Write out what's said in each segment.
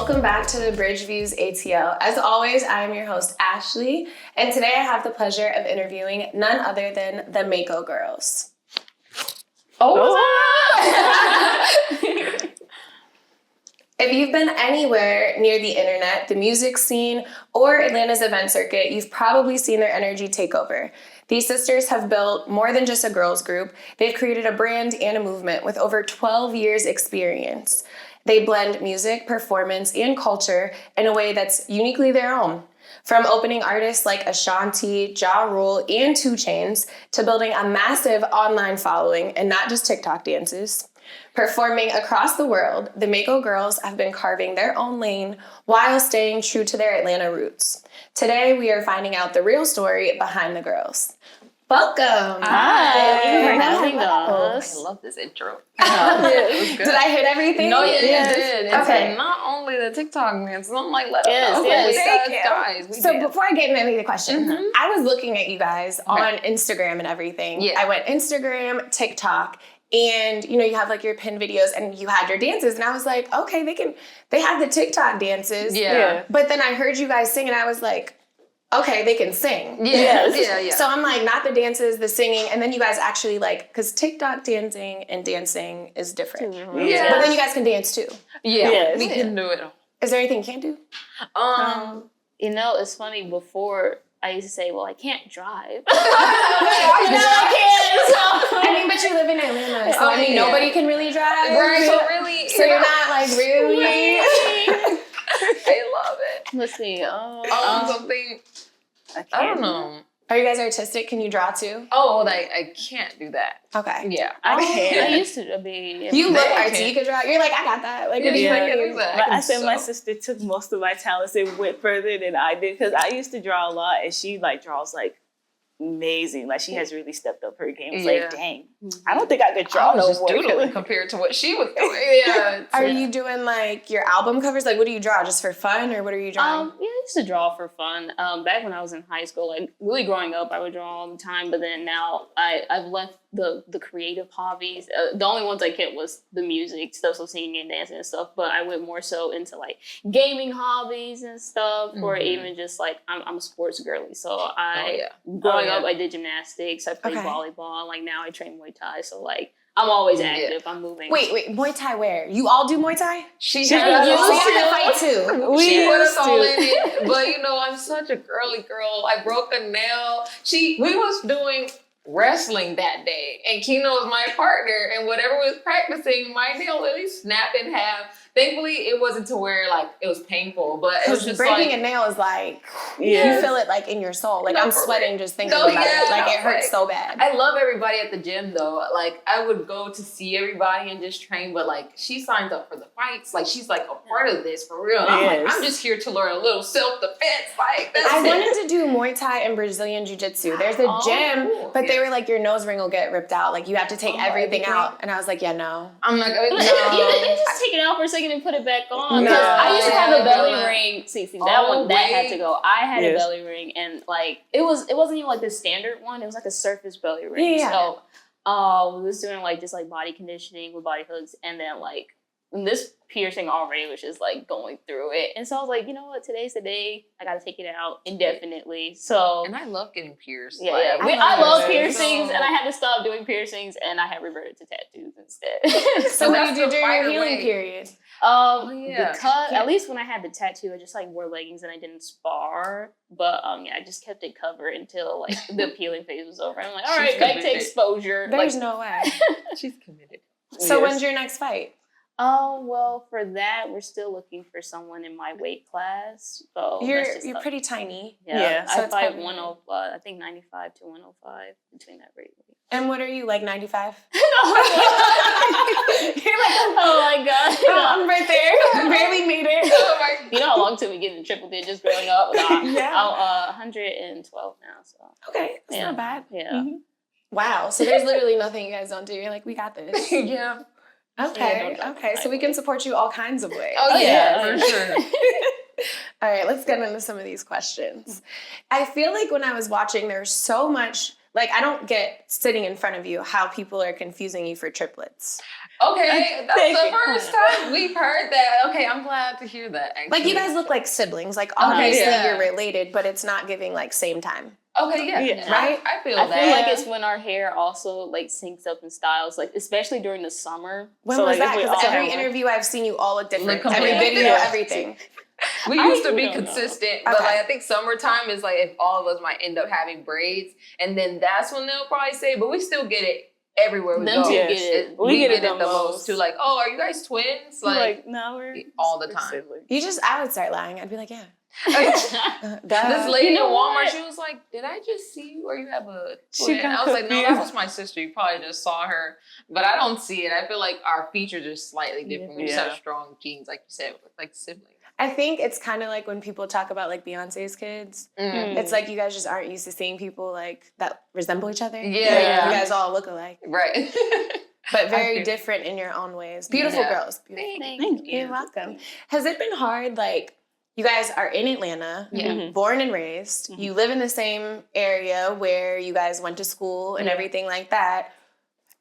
Welcome back to the Bridge Views ATL. As always, I am your host, Ashley, and today I have the pleasure of interviewing none other than the MAKO Girls. If you've been anywhere near the internet, the music scene, or Atlanta's event circuit, you've probably seen their energy take over. These sisters have built more than just a girls group. They've created a brand and a movement with over 12 years experience. They blend music, performance, and culture in a way that's uniquely their own. From opening artists like Ashanti, Ja Rule, and 2 Chainz to building a massive online following and not just TikTok dances. Performing across the world, the MAKO Girls have been carving their own lane while staying true to their Atlanta roots. Today, we are finding out the real story behind the girls. Welcome. Hi. Thank you for having us. I love this intro. Did I hit everything? No, you did. It's Okay. not only the TikTok man, so I'm like, let us know. Yes. Guys, we So did. before I get into any of the questions, I was looking at you guys on Instagram and everything. Yeah. I went Instagram, TikTok, and you have like your pin videos and you had your dances, and I was like, okay, they have the TikTok dances. Yeah. But then I heard you guys sing and I was like, okay, they can sing. Yeah. So I'm like, not the dances, the singing, and then you guys actually because TikTok dancing and dancing is different. Yeah. But then you guys can dance too. Yeah. We can do it. Is there anything you can't do? It's funny. Before I used to say, "Well, I can't drive." I mean, but you live in Atlanta, so nobody can really drive. Right, so really. So you're not like really. I love it. Let's see. Something. I don't know. Are you guys artistic? Can you draw too? Oh, I can't do that. Okay. Yeah. I can. I used to be. You look I artsy. can. You can draw. You're like, I got that. Like, what do you I think? can do that. But I can said my sew. sister took most of my talents and went further than I did because I used to draw a lot and she draws amazing. She has really stepped up her game. It's like, dang, I don't think I could draw I was no just more. doodling compared to what she was doing. Yeah. Are you doing your album covers? Like, what do you draw? Just for fun, or what are you drawing? I used to draw for fun. Back when I was in high school, really growing up, I would draw all the time. But then now I've left the creative hobbies. The only ones I kept was the music stuff, so singing and dancing and stuff. But I went more so into gaming hobbies and stuff, or even just I'm a sports girly. So growing up, I did gymnastics. I played volleyball. Now I train Muay Thai. So I'm always active. I'm moving. Wait, Muay Thai where? You all do Muay Thai? She You have to fight too. She put us all in it. But I'm such a girly girl. I broke a nail. We was doing wrestling that day, and Kino was my partner, and whatever we was practicing, my nail literally snapped in half. Thankfully, it wasn't to where it was painful, but it was just breaking a nail is you feel it in your soul. I'm sweating just thinking about it. It hurts so bad. I love everybody at the gym though. I would go to see everybody and just train, but she signs up for the fights. She's a part of this for real. And I'm just here to learn a little self-defense. I wanted to do Muay Thai and Brazilian Jiu-Jitsu. There's a gym, cool. but they were your nose ring will get ripped out. You have to take everything out. And I was like, yeah, no. I'm not going to. You just take it out for a second and put it back on. No. I used to have a belly ring. See, that had to go. I had a Yes. belly ring, and it wasn't even the standard one. It was a surface belly ring. Yeah. So we was doing just body conditioning with body hooks, and then this piercing already was just going through it. And so I was like, you know what, today's the day. I gotta take it out indefinitely. So And I love getting pierced. I love piercings, and I had to stop doing piercings, and I have reverted to tattoos instead. So what that's did you do the during your fighter healing way. period? Because at least when I had the tattoo, I just wore leggings and I didn't spar. But I just kept it covered until the peeling phase was over. I'm all right, back to exposure. There's no way. She's committed. So when's your next fight? Well, for that, we're still looking for someone in my weight class. So You're pretty tiny. Yeah, so I it's fight probably- 105. I think 95 to 105 between that weight. And what are you, 95? You're Oh my god! I'm right there. Barely made it. Oh my You know how long it took me getting triple digits growing up? Nah, Yeah. I'm 112 now. So Okay, that's not bad. yeah. Wow. So there's literally nothing you guys don't do. You're we got this. Yeah. Okay. Yeah, Okay. So we can support you all kinds of ways. Oh, yeah. for sure. All right, let's get into some of these questions. I feel when I was watching, there's so much Like, I don't get sitting in front of you how people are confusing you for triplets. Okay, that's the first time we've heard that. Okay, I'm glad to hear that. Actually. Like, you guys look like siblings. Like, obviously yeah. you're related, but it's not giving, like, same time. Okay, yeah. Right? I feel I that. feel like it's when our hair also like syncs up in styles, like especially during the summer. When so, was like, that? if we Because all every have, interview I've seen you all look different. Look Every completely video, different. everything. We used to I be don't know. consistent, but Okay. like I think summertime is like if all of us might end up having braids, and then that's when they'll probably say, but we still get it everywhere we Them go. two Yes. get it. We get it the the most too. Like, oh, are you guys twins? Like no, we're all the we're time. siblings. I would start lying. I'd be like, yeah. This Duh. lady You know in Walmart, what? she was like, "Did I just see you, or you have a She twin?" got I was like, "No, that confused. was my sister. You probably just saw her, but I don't see it. I feel like our features are slightly different. We just Yeah. have strong genes, like you said, like siblings." I think it's kind of like when people talk about like Beyonce's kids. Mm. It's like you guys just aren't used to seeing people like that resemble each other. Yeah. Like, you guys all look alike, Right. but very feel- different in your own ways. Beautiful Yeah. girls. Beautiful. Thank you. You're welcome. Has it been hard? Like, you guys are in Atlanta, Yeah. Mhm. born and raised. Mhm. You live in the same area where you guys went to school and Yeah. everything like that.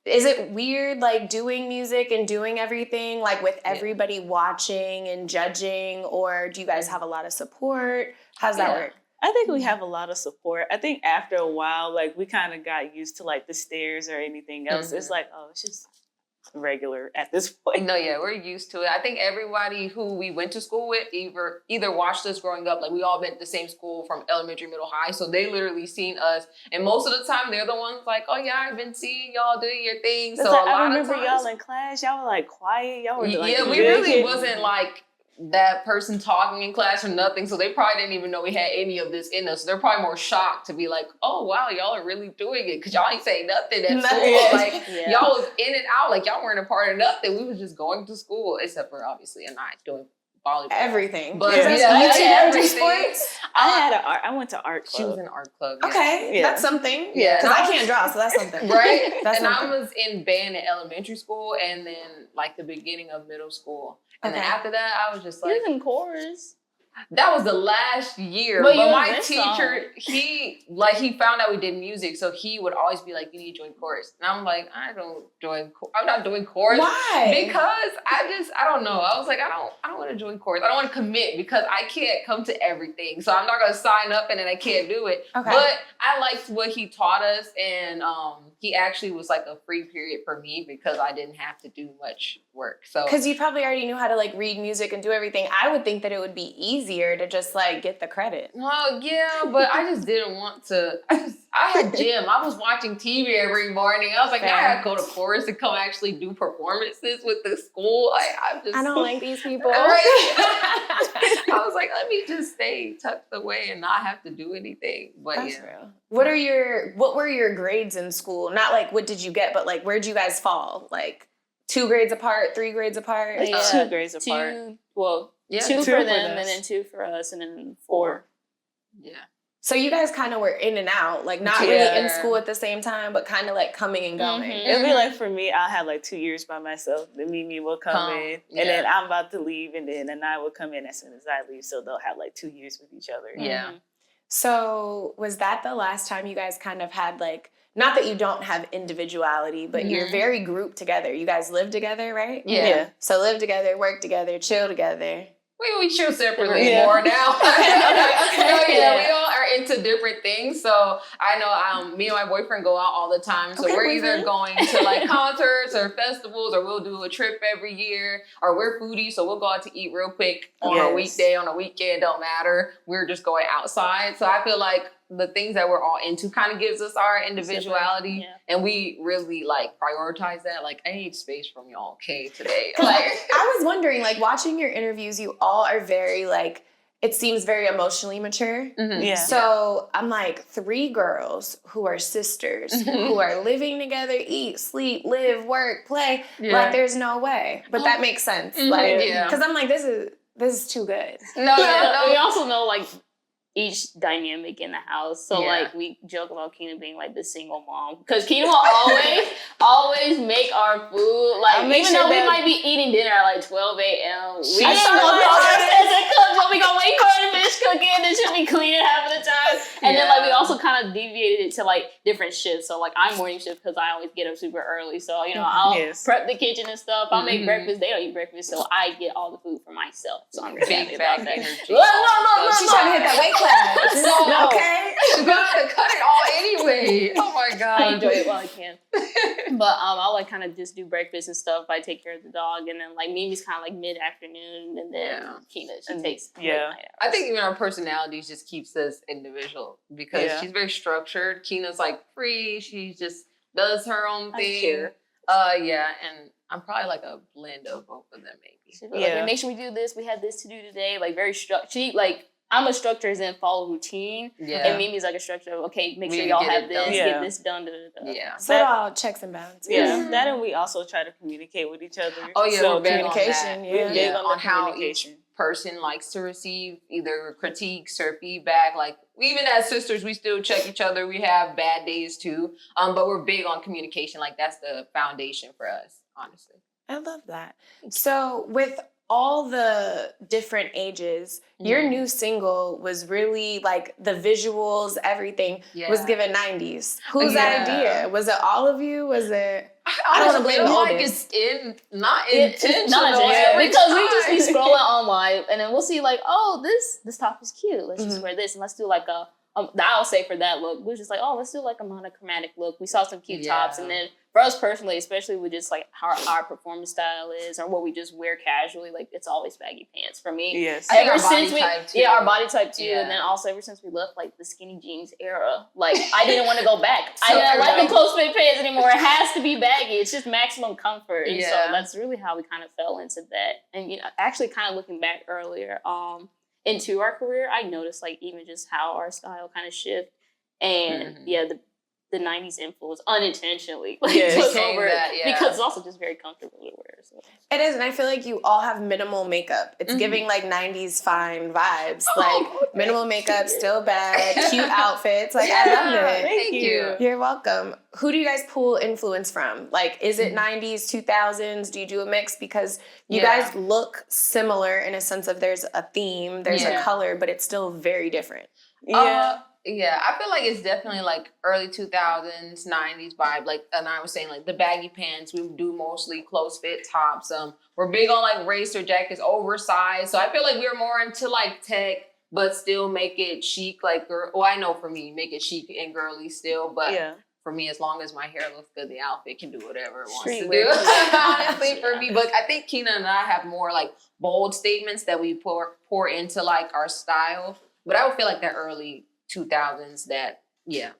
Is it weird, like, doing music and doing everything, like, with everybody watching and judging? Or do you guys have a lot of support? How's that Yeah. work? I think we have a lot of support. I think after a while, like we kind of got used to like the stares or anything else. It's like, oh, it's just regular at this point. No, yeah, we're used to it. I think everybody who we went to school with either watched us growing up, like we all been at the same school from elementary, middle, high. So they literally seen us. And most of the time they're the ones like, oh yeah, I've been seeing y'all doing your thing. It's So like, a lot I of remember times, y'all in class. Y'all were like quiet. Y'all were like, yeah, we big really and- wasn't like that person talking in class or nothing. So they probably didn't even know we had any of this in us. So they're probably more shocked to be like, oh wow, y'all are really doing it. Cause y'all ain't saying nothing at school. Like Yeah. y'all was in and out, like y'all weren't a part of nothing. We was just going to school, except for obviously a night doing volleyball. Everything. But Yeah. yeah, you two don't do everything. sports? I went to art She was club. in art club. Okay, Yeah. that's something. Yeah. Because I can't draw, so that's something. Right? That's and I something. was in band in elementary school and then like the beginning of middle school. And then Okay. after that, I was just You like, was in chorus. that was the last year. But But you my was in teacher, he found out we did music, so he would always be like, you need to join chorus. And I'm like, I'm not doing chorus. Why? Because I don't know. I was like, I don't want to join chorus. I don't want to commit because I can't come to everything. So I'm not going to sign up and then I can't do it. Okay. But I liked what he taught us. And he actually was like a free period for me because I didn't have to do much work. So Because you probably already knew how to like read music and do everything. I would think that it would be easier to just like get the credit. well, yeah, but I just didn't want to. I had gym. I was watching TV every morning. I was like, now I gotta go to chorus to come actually do performances with the school. I don't like these people. Right? I was like, let me just stay tucked away and not have to do anything. But That's yeah. real. What were your grades in school? Not like what did you get, but like where'd you guys fall? Like 2 grades apart, 3 grades apart? Yeah. 2 grades apart. Yeah. 2 2 for for them, us. and then 2 for us, and then 4. Yeah. So you guys kind of were in and out, like not really in Yeah. school at the same time, but kind of like coming and going. Mhm. It'd be like for me, I'll have like 2 years by myself. Then Mimi will come in, Yeah. and then I'm about to leave, and then Anai will come in as soon as I leave. So they'll have like 2 years with each other. Yeah. So was that the last time you guys kind of had like, not that you don't have individuality, but you're very grouped together. You guys live together, right? Yeah. So live together, work together, chill together. We chill separately Yeah. more now. Okay. Yeah, we all are into different things. So I know me and my boyfriend go out all the time. So Okay, we're either boyfriend. going to like concerts or festivals, or we'll do a trip every year, or we're foodies. So we'll go out to eat real quick on a Yes. weekday, on a weekend, don't matter. We're just going outside. So I feel like the things that we're all into kind of gives us our individuality. Yeah. And we really like prioritize that. Like, I need space from y'all, okay, today. 'Cause Like, I was wondering, like watching your interviews, you all are very like, it seems very emotionally mature. mhm. Yeah. So I'm like 3 girls who are sisters, who are living together, eat, sleep, live, work, play. Yeah. Like there's no way. But that makes sense. Mhm, Like, yeah. because I'm like, this is too good. No, yeah, We no. also know like each dynamic in the house. So Yeah. like we joke about Keena being like the single mom because Keena will always make our food. Like I'll make even sure though we that- might be eating dinner at like 12 a.m. We She ain't starts gonna like go upstairs and cook. But we we gonna wait for her to finish cooking, then she'll be cleaning half of the time. And then like we also kind of deviated it to like different shifts. So like I'm morning shift because I always get up super early. So I'll prep the kitchen and stuff. I'll make breakfast. They don't eat breakfast, so I get all the food for myself. So I'm really happy about that. She's trying to hit that weight class. No. Okay. She's gonna cut it all anyway. Oh my god. I enjoy it while I can. But I'll like kind of just do breakfast and stuff. I take care of the dog, and then like Mimi's kind of like mid-afternoon, and then Keena, she takes late night hours. I think even our personalities just keeps us individual because she's very structured. Keena's like free. She just does her own thing. Cute. And I'm probably like a blend of both of them, maybe. She'll be like, make sure we do this. We have this to do today. Like very structured. I'm a structure as in follow routine. Yeah. And Mimi's like a structure of, okay, make sure y'all have this, get this done. Yeah. So all checks and balances. Yeah. That and we also try to communicate with each other. Oh yeah, so we're big communication. On that. We're big on how each person likes to receive either critiques or feedback. Like even as sisters, we still check each other. We have bad days too. But we're big on communication. Like that's the foundation for us, honestly. I love that. So with all the different ages, your new single was really like the visuals, everything was given 90s. Whose that idea? Was it all of you? Was it? I don't want to blame the oldest. It's not intentional. Because we just be scrolling online and then we'll see like, oh, this top is cute. Let's just wear this and let's do like I'll say for that look, we're just like, oh, let's do like a monochromatic look. We saw some cute tops, and then for us personally, especially with just like how our performance style is or what we just wear casually, like it's always baggy pants for me. Yes. Ever since our body type too, and then also ever since we left like the skinny jeans era, like I didn't want to go back. I didn't like the close fit pants anymore. It has to be baggy. It's just maximum comfort, and so that's really how we kind of fell into that. And actually, kind of looking back earlier, into our career, I noticed like even just how our style kind of shift, and the 90s influence unintentionally took over because it's also just very comfortable to wear. So. It is, and I feel like you all have minimal makeup. It's giving like 90s fine vibes. Minimal makeup, still bad, cute outfits. Like I love it. Thank you. You're welcome. Who do you guys pull influence from? Like, is it 90s, 2000s? Do you do a mix? Because you guys look similar in a sense of there's a theme, there's a color, but it's still very different. Yeah, I feel like it's definitely like early 2000s, 90s vibe. Like, and I was saying like the baggy pants, we do mostly close fit tops. We're big on like racer jackets, oversized. So I feel like we're more into like tech, but still make it chic. Like, I know for me, make it chic and girly still. But for me, as long as my hair looks good, the outfit can do whatever it wants to do. Honestly, for me. But I think Keena and I have more like bold statements that we pour into like our style. But I would feel like that early 2000s that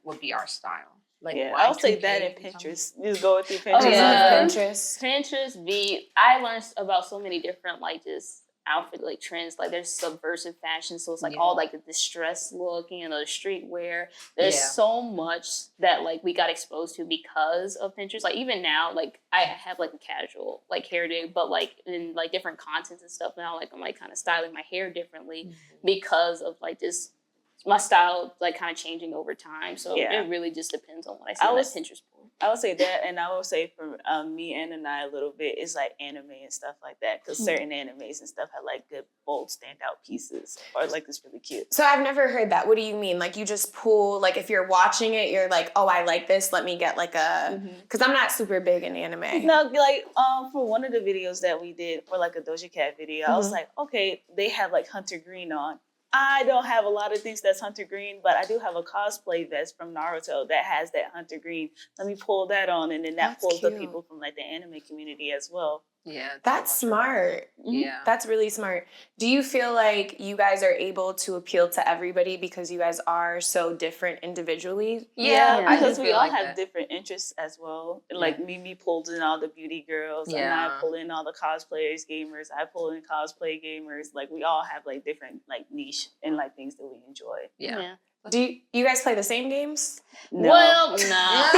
would be our style. Like I would say that in Pinterest. Just go with your Pinterest. Pinterest. I learned about so many different like just outfit like trends. Like there's subversive fashion, so it's like all like the distressed look, the streetwear. There's so much that like we got exposed to because of Pinterest. Like even now, like I have like a casual like hairdo, but like in like different contents and stuff now, like I'm like kind of styling my hair differently because of like just my style like kind of changing over time. So it really just depends on what I see on that Pinterest board. I would say that, and I would say for me and I a little bit, it's like anime and stuff like that, because certain animes and stuff have like good, bold, standout pieces, or like it's really cute. So I've never heard that. What do you mean? Like you just pull, like if you're watching it, you're like, oh, I like this. Let me get like a, because I'm not super big in anime. No, like for one of the videos that we did for like a Doja Cat video, I was like, okay, they have like hunter green on. I don't have a lot of things that's hunter green, but I do have a cosplay vest from Naruto that has that hunter green. Let me pull that on, and then that pulls the people from like the anime community as well. Yeah, that's smart. Yeah, that's really smart. Do you feel like you guys are able to appeal to everybody because you guys are so different individually? Yeah, because we all have different interests as well. Like Mimi pulls in all the beauty girls, and I pull in all the cosplayers, gamers. I pull in cosplay gamers. Like we all have like different like niche and like things that we enjoy. Yeah. Do you guys play the same games? No. Well, nah.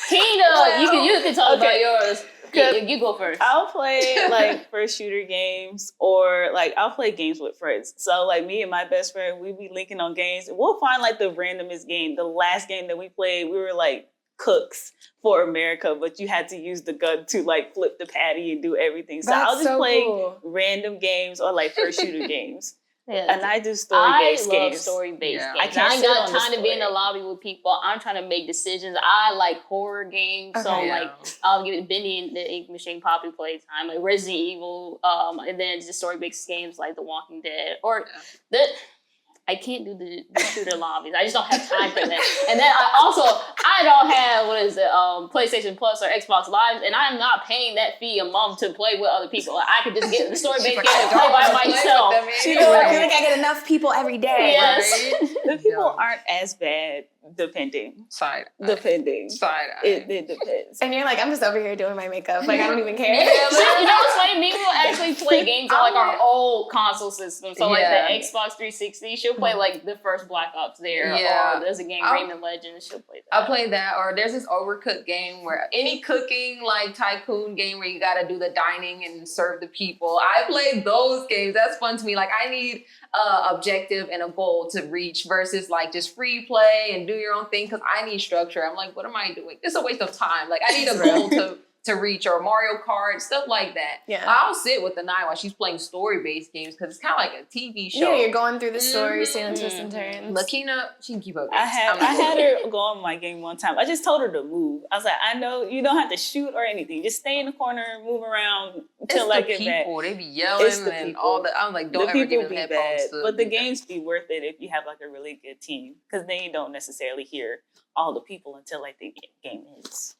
Keena, you can talk about yours. You go first. I'll play like first shooter games, or like I'll play games with friends. So like me and my best friend, we be linking on games. We'll find like the randomest game. The last game that we played, we were like cooks for America, but you had to use the gun to like flip the patty and do everything. So I'll just play random games or like first shooter games. Yeah. And I do story-based I love games. story-based Yeah. games. I I can't ain't sit got on the time to be in the story. lobby with people. I'm trying to make decisions. I like horror games. So Okay. like I'll give it Bendy and the Ink Machine Poppy playtime, like Resident Evil, and then just story-based games like The Walking Dead. Or I can't do the shooter lobbies. I just don't have time for that. And then I don't have PlayStation Plus or Xbox Live, and I'm not paying that fee a month to play with other people. I could just get the story-based game and play by myself. I feel like I get enough people every day. Yes. The people aren't as bad, depending. Side eye. It depends. And you're like, I'm just over here doing my makeup. Like, I don't even care. You know what's funny? Me will actually play games on like our old console system. So like the Xbox 360, she'll play like the first Black Ops there. Yeah. Or there's a game Rayman Legends, she'll play that. I play that, or there's this Overcooked game where any cooking like tycoon game where you gotta do the dining and serve the people. I play those games. That's fun to me. Like I need objective and a goal to reach versus like just free play and do your own thing because I need structure. I'm like, what am I doing? It's a waste of time. Like I need a goal to reach, or Mario Kart, stuff like that. Yeah. I'll sit with the night while she's playing story-based games because it's kind of like a TV show. Yeah, you're going through the story, seeing the twists and turns. Lakina, she can keep up. I had her go on my game one time. I just told her to move. I was like, I know you don't have to shoot or anything. Just stay in the corner, move around until I get back. They be yelling and all the. I'm like, don't ever give them headphones. But the games be worth it if you have like a really good team, because then you don't necessarily hear all the people until like the game ends.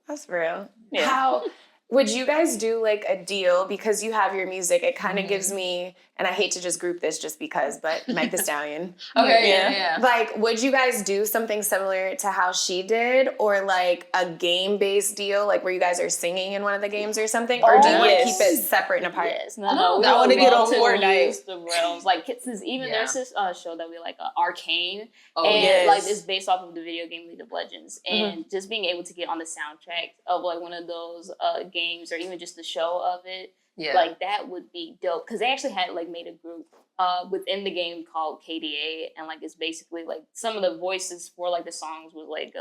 That's real. Yeah. How would you guys do like a deal because you have your music? It kind of gives me, and I hate to just group this just because, but Meg Thee Stallion. Okay, yeah. Like, would you guys do something similar to how she did, or like a game-based deal, like where you guys are singing in one of the games or something, or do you want to keep it separate and apart? Yes, no. I want to get on Fortnite. The realms, like since even there's this show that we like, Arcane, Oh, and yes. like it's based off of the video game League of Legends, and just being able to get on the soundtrack of like one of those games, or even just the show of it, like that would be dope. Because they actually had like made a group within the game called KDA, and like it's basically like some of the voices for like the songs was like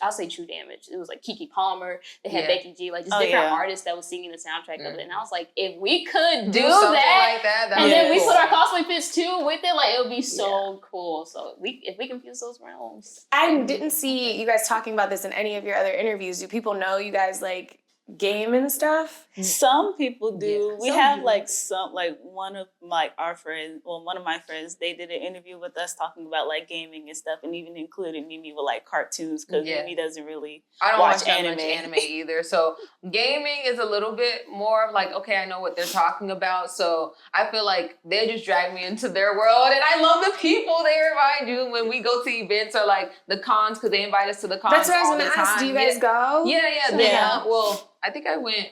I'll say True Damage. It was like Kiki Palmer. They had Becky G, like just different artists that was singing the soundtrack of it. And I was like, if we could do something that, like that and then we cool. put our cosplay fits too with it, like it would be so cool. So if we can fuse those realms. I didn't see you guys talking about this in any of your other interviews. Do people know you guys like game and stuff? Some people do. Yeah, We have like one of my friends, they did an interview with us talking about like gaming and stuff, and even included Mimi with like cartoons, because Mimi doesn't really I don't watch that much anime either. So gaming is a little bit more of like, okay, I know what they're talking about. So I feel like they just drag me into their world, and I love the people there. Mind you, when we go to events or like the cons, because they invite us to the cons. That's what I was all going the to ask. time. Do you guys go? Yeah. Well, I think I went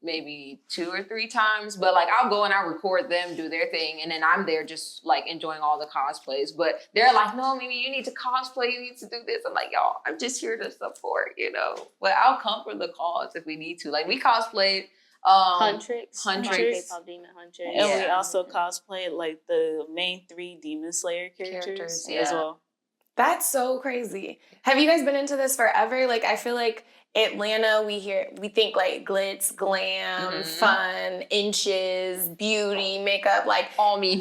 maybe 2 or 3 times, but like I'll go and I record them do their thing, and then I'm there just like enjoying all the cosplays. But they're like, no, Mimi, you need to cosplay, you need to do this. I'm like, y'all, I'm just here to support, But I'll come for the cause if we need to. Like we cosplayed Huntrix. K-pop Demon Huntrix. And we also cosplayed like the main 3 Demon Slayer characters as well. That's so crazy. Have you guys been into this forever? Like, I feel like Atlanta, we think like glitz, glam, fun, inches, beauty, makeup, like all me.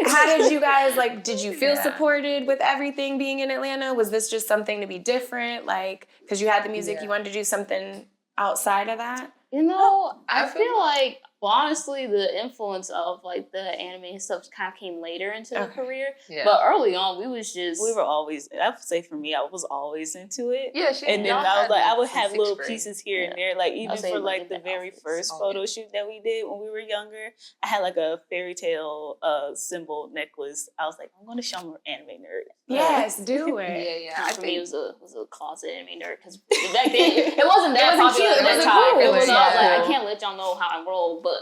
How did you guys, like, did you feel supported with everything being in Atlanta? Was this just something to be different? Like, because you had the music, you wanted to do something outside of that? I feel like, well, honestly, the influence of like the anime and stuff kind of came later into the career. Yeah. But early on, we were always, I would say for me, I was always into it. Yeah, and then I would have little pieces here and there. Like even for like the very first photo shoot that we did when we were younger, I had like a fairy tale symbol necklace. I was like, I'm going to show them anime nerd. Yes, do it. Yeah. For me, it was a closet anime nerd, because back then it wasn't that popular cute. at that It time. cool. It was I was like, I can't let y'all know how I roll. But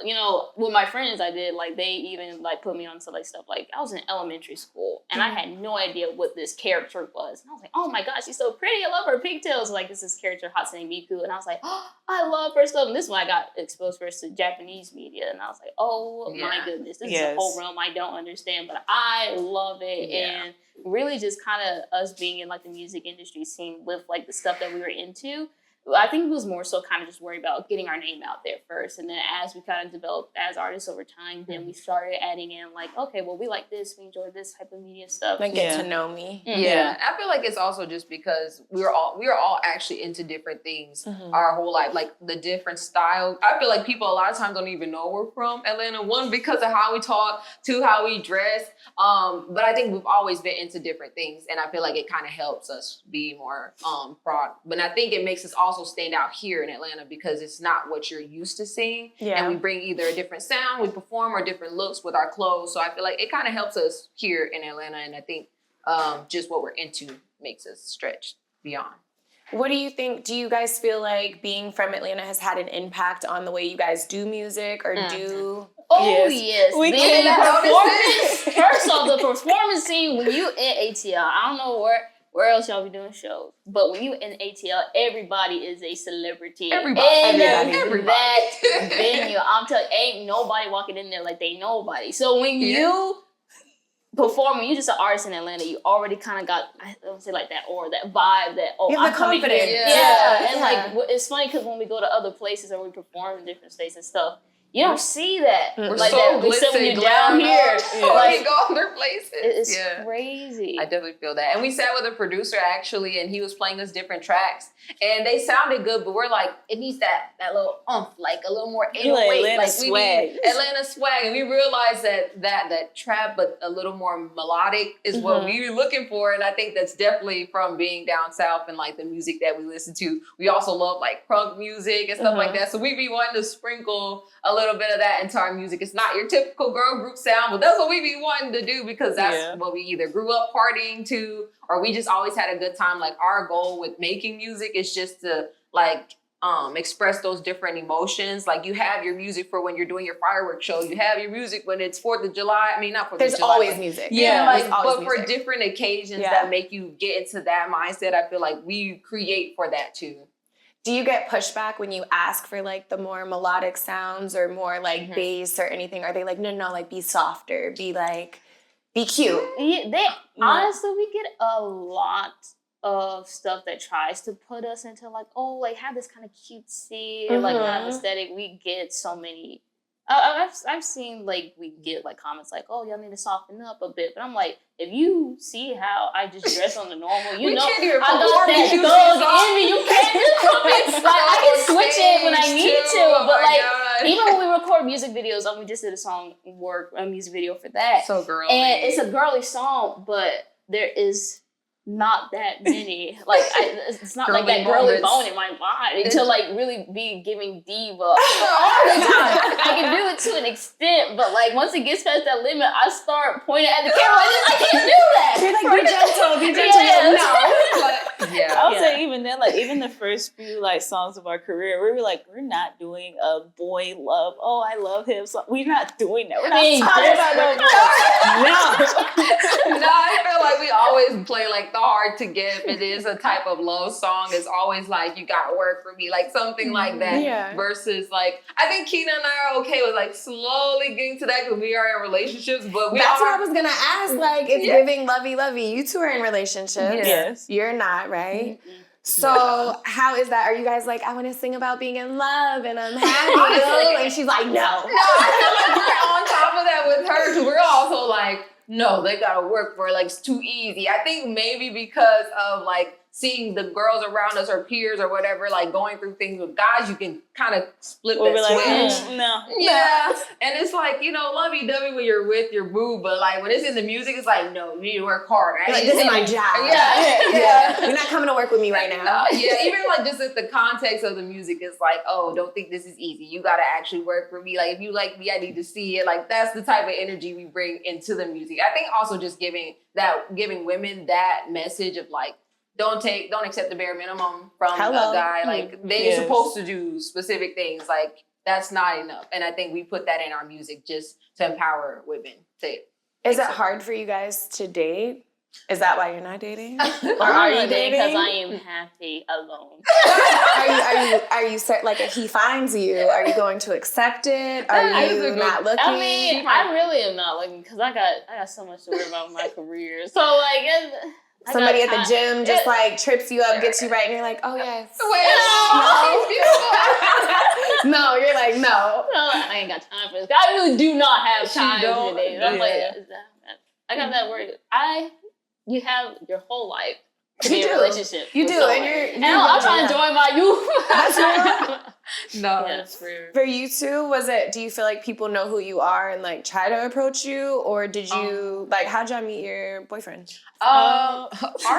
with my friends, I did like they even like put me on to like stuff like I was in elementary school and I had no idea what this character was, and I was like, oh my gosh, she's so pretty. I love her pigtails. Like this is character Hatsune Miku, and I was like, oh, I love her stuff. And this is when I got exposed first to Japanese media, and I was like, oh my goodness, this is a whole realm I don't understand, but I love it. And really just kind of us being in like the music industry scene with like the stuff that we were into, I think it was more so kind of just worried about getting our name out there first. And then as we kind of developed as artists over time, then we started adding in like, okay, well, we like this. We enjoy this type of media stuff. Like get to know me. Yeah. I feel like it's also just because we are all actually into different things our whole life, like the different style. I feel like people a lot of times don't even know we're from Atlanta. One, because of how we talk, two, how we dress. But I think we've always been into different things, and I feel like it kind of helps us be more broad. But I think it makes us also stand out here in Atlanta because it's not what you're used to seeing, and we bring either a different sound, we perform, or different looks with our clothes. So I feel like it kind of helps us here in Atlanta, and I think just what we're into makes us stretch beyond. What do you think? Do you guys feel like being from Atlanta has had an impact on the way you guys do music or do? Oh, yes. We The cannot performance. First off, the performance scene, when you in ATL, I don't know where else y'all be doing shows, but when you in ATL, everybody is a celebrity. Everybody. That venue. I'm telling you, ain't nobody walking in there like they nobody. So when you perform, when you just an artist in Atlanta, you already kind of got, I don't say like that aura, that vibe, that, You have I'm the coming confidence. here. Yeah. And like, it's funny because when we go to other places or we perform in different states and stuff, you don't see that. We're like so that. Except when you're down here. Like, we go other places. It's crazy. I definitely feel that. And we sat with a producer actually, and he was playing us different tracks, and they sounded good, but we're like, it needs that little like a little more 808. Atlanta Like swag. we need Atlanta swag, and we realized that trap, but a little more melodic is what we were looking for, and I think that's definitely from being down south and like the music that we listen to. We also love like crunk music and stuff like that, so we be wanting to sprinkle a little bit of that into our music. It's not your typical girl group sound, but that's what we be wanting to do because that's what we either grew up partying to, or we just always had a good time. Like our goal with making music is just to like express those different emotions. Like you have your music for when you're doing your fireworks show. You have your music when it's 4th of July. I mean, not 4th of July. There's always music. Yeah, like, but music. for different occasions that make you get into that mindset, I feel like we create for that too. Do you get pushback when you ask for like the more melodic sounds or more like bass or anything? Are they like, no, like be softer, be cute? Yeah, honestly, we get a lot of stuff that tries to put us into like, oh, like have this kind of cutesy, like kind of aesthetic. We get so many. I've seen like we get like comments like, oh, y'all need to soften up a bit, but I'm like, if you see how I just dress on the normal, you know, I got that thug in me. You can't just come in. Like I can switch it when I need to, but like even when we record music videos, we just did a music video for that. So girly, and it's a girly song, but there is not that many. Like it's not like that girly bone in my body to like really be giving diva all the time. I can do it to an extent, but like once it gets past that limit, I start pointing at the camera like I can't do that. You're like, be gentle. Yeah. I would say even then, like even the first few like songs of our career, we were like, we're not doing a boy love. Oh, I love him. So we're not doing that. We're not talking about no. No, I feel like we always play like the hard to get. It is a type of love song. It's always like you gotta work for me, like something like that. Yeah. Versus like I think Keena and I are okay with like slowly getting to that because we are in relationships. But That's what I was gonna ask. Like it's giving lovey. You two are in relationships. Yes. You're not, right? So how is that? Are you guys like, I want to sing about being in love and I'm happy? And she's like, no. I feel like we're on top of that with her because we're also like, no, they gotta work for it. Like it's too easy. I think maybe because of like seeing the girls around us or peers or whatever, like going through things with guys, you can kind of split that switch. No. Yeah. And it's like, you know, lovey-dovey when you're with your boo, but like when it's in the music, it's like, no, you need to work hard. Right? Like, this is my job. Yeah. You're not coming to work with me right now. Yeah, even like just at the context of the music, it's like, oh, don't think this is easy. You gotta actually work for me. Like if you like me, I need to see it. Like that's the type of energy we bring into the music. I think also just giving women that message of like, don't accept the bare minimum from a guy. Like they're supposed to do specific things. Like that's not enough. And I think we put that in our music just to empower women. Is it hard for you guys to date? Is that why you're not dating? Or are you dating? Because I am happy alone. Are you like if he finds you, are you going to accept it? Are you not looking? I mean, I really am not looking because I got so much to worry about with my career. So like. Somebody at the gym just like trips you up, gets you right, and you're like, oh yes. No, you're like, no. I ain't got time for this. I really do not have time for this. I'm like, I got that word. You have your whole life to be in a relationship. You do, and I'm trying to enjoy my youth. That's real. No, that's real. For you two, do you feel like people know who you are and like try to approach you, or did you how'd y'all meet your boyfriend? Our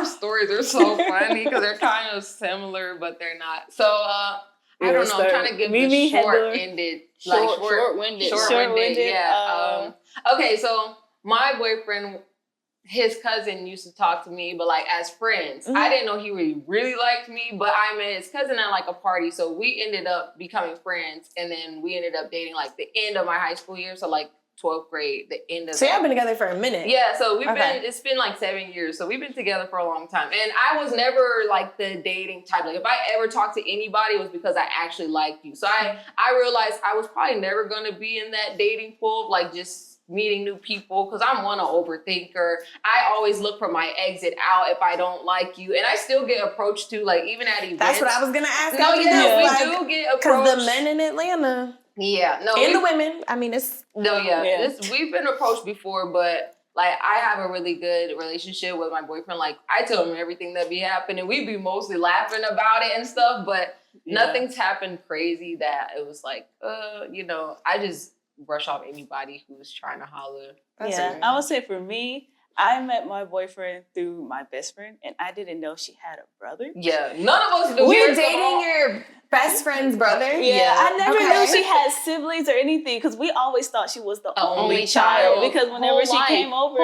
stories are so funny because they're kind of similar, but they're not. So I don't know. I'm trying to give the short-ended, short-winded. Yeah. Okay, so my boyfriend, his cousin used to talk to me, but like as friends. I didn't know he really liked me, but I met his cousin at like a party, so we ended up becoming friends, and then we ended up dating like the end of my high school year, so like 12th grade, the end of. So y'all been together for a minute. Yeah, so it's been like 7 years, so we've been together for a long time, and I was never like the dating type. Like if I ever talked to anybody, it was because I actually liked you. So I realized I was probably never gonna be in that dating pool of like just meeting new people, because I'm one overthinker. I always look for my exit out if I don't like you, and I still get approached to like even at events. That's what I was gonna ask. No, yeah, we do get approached. Because the men in Atlanta, and the women. I mean, we've been approached before, but like I have a really good relationship with my boyfriend. Like I tell him everything that be happening. We be mostly laughing about it and stuff, but nothing's happened crazy that it was like, I just brush off anybody who's trying to holler. I would say for me, I met my boyfriend through my best friend, and I didn't know she had a brother. Yeah, none of us knew. You're dating your best friend's brother? Yeah, I never knew she had siblings or anything, because we always thought she was the only child. Because whenever she came over,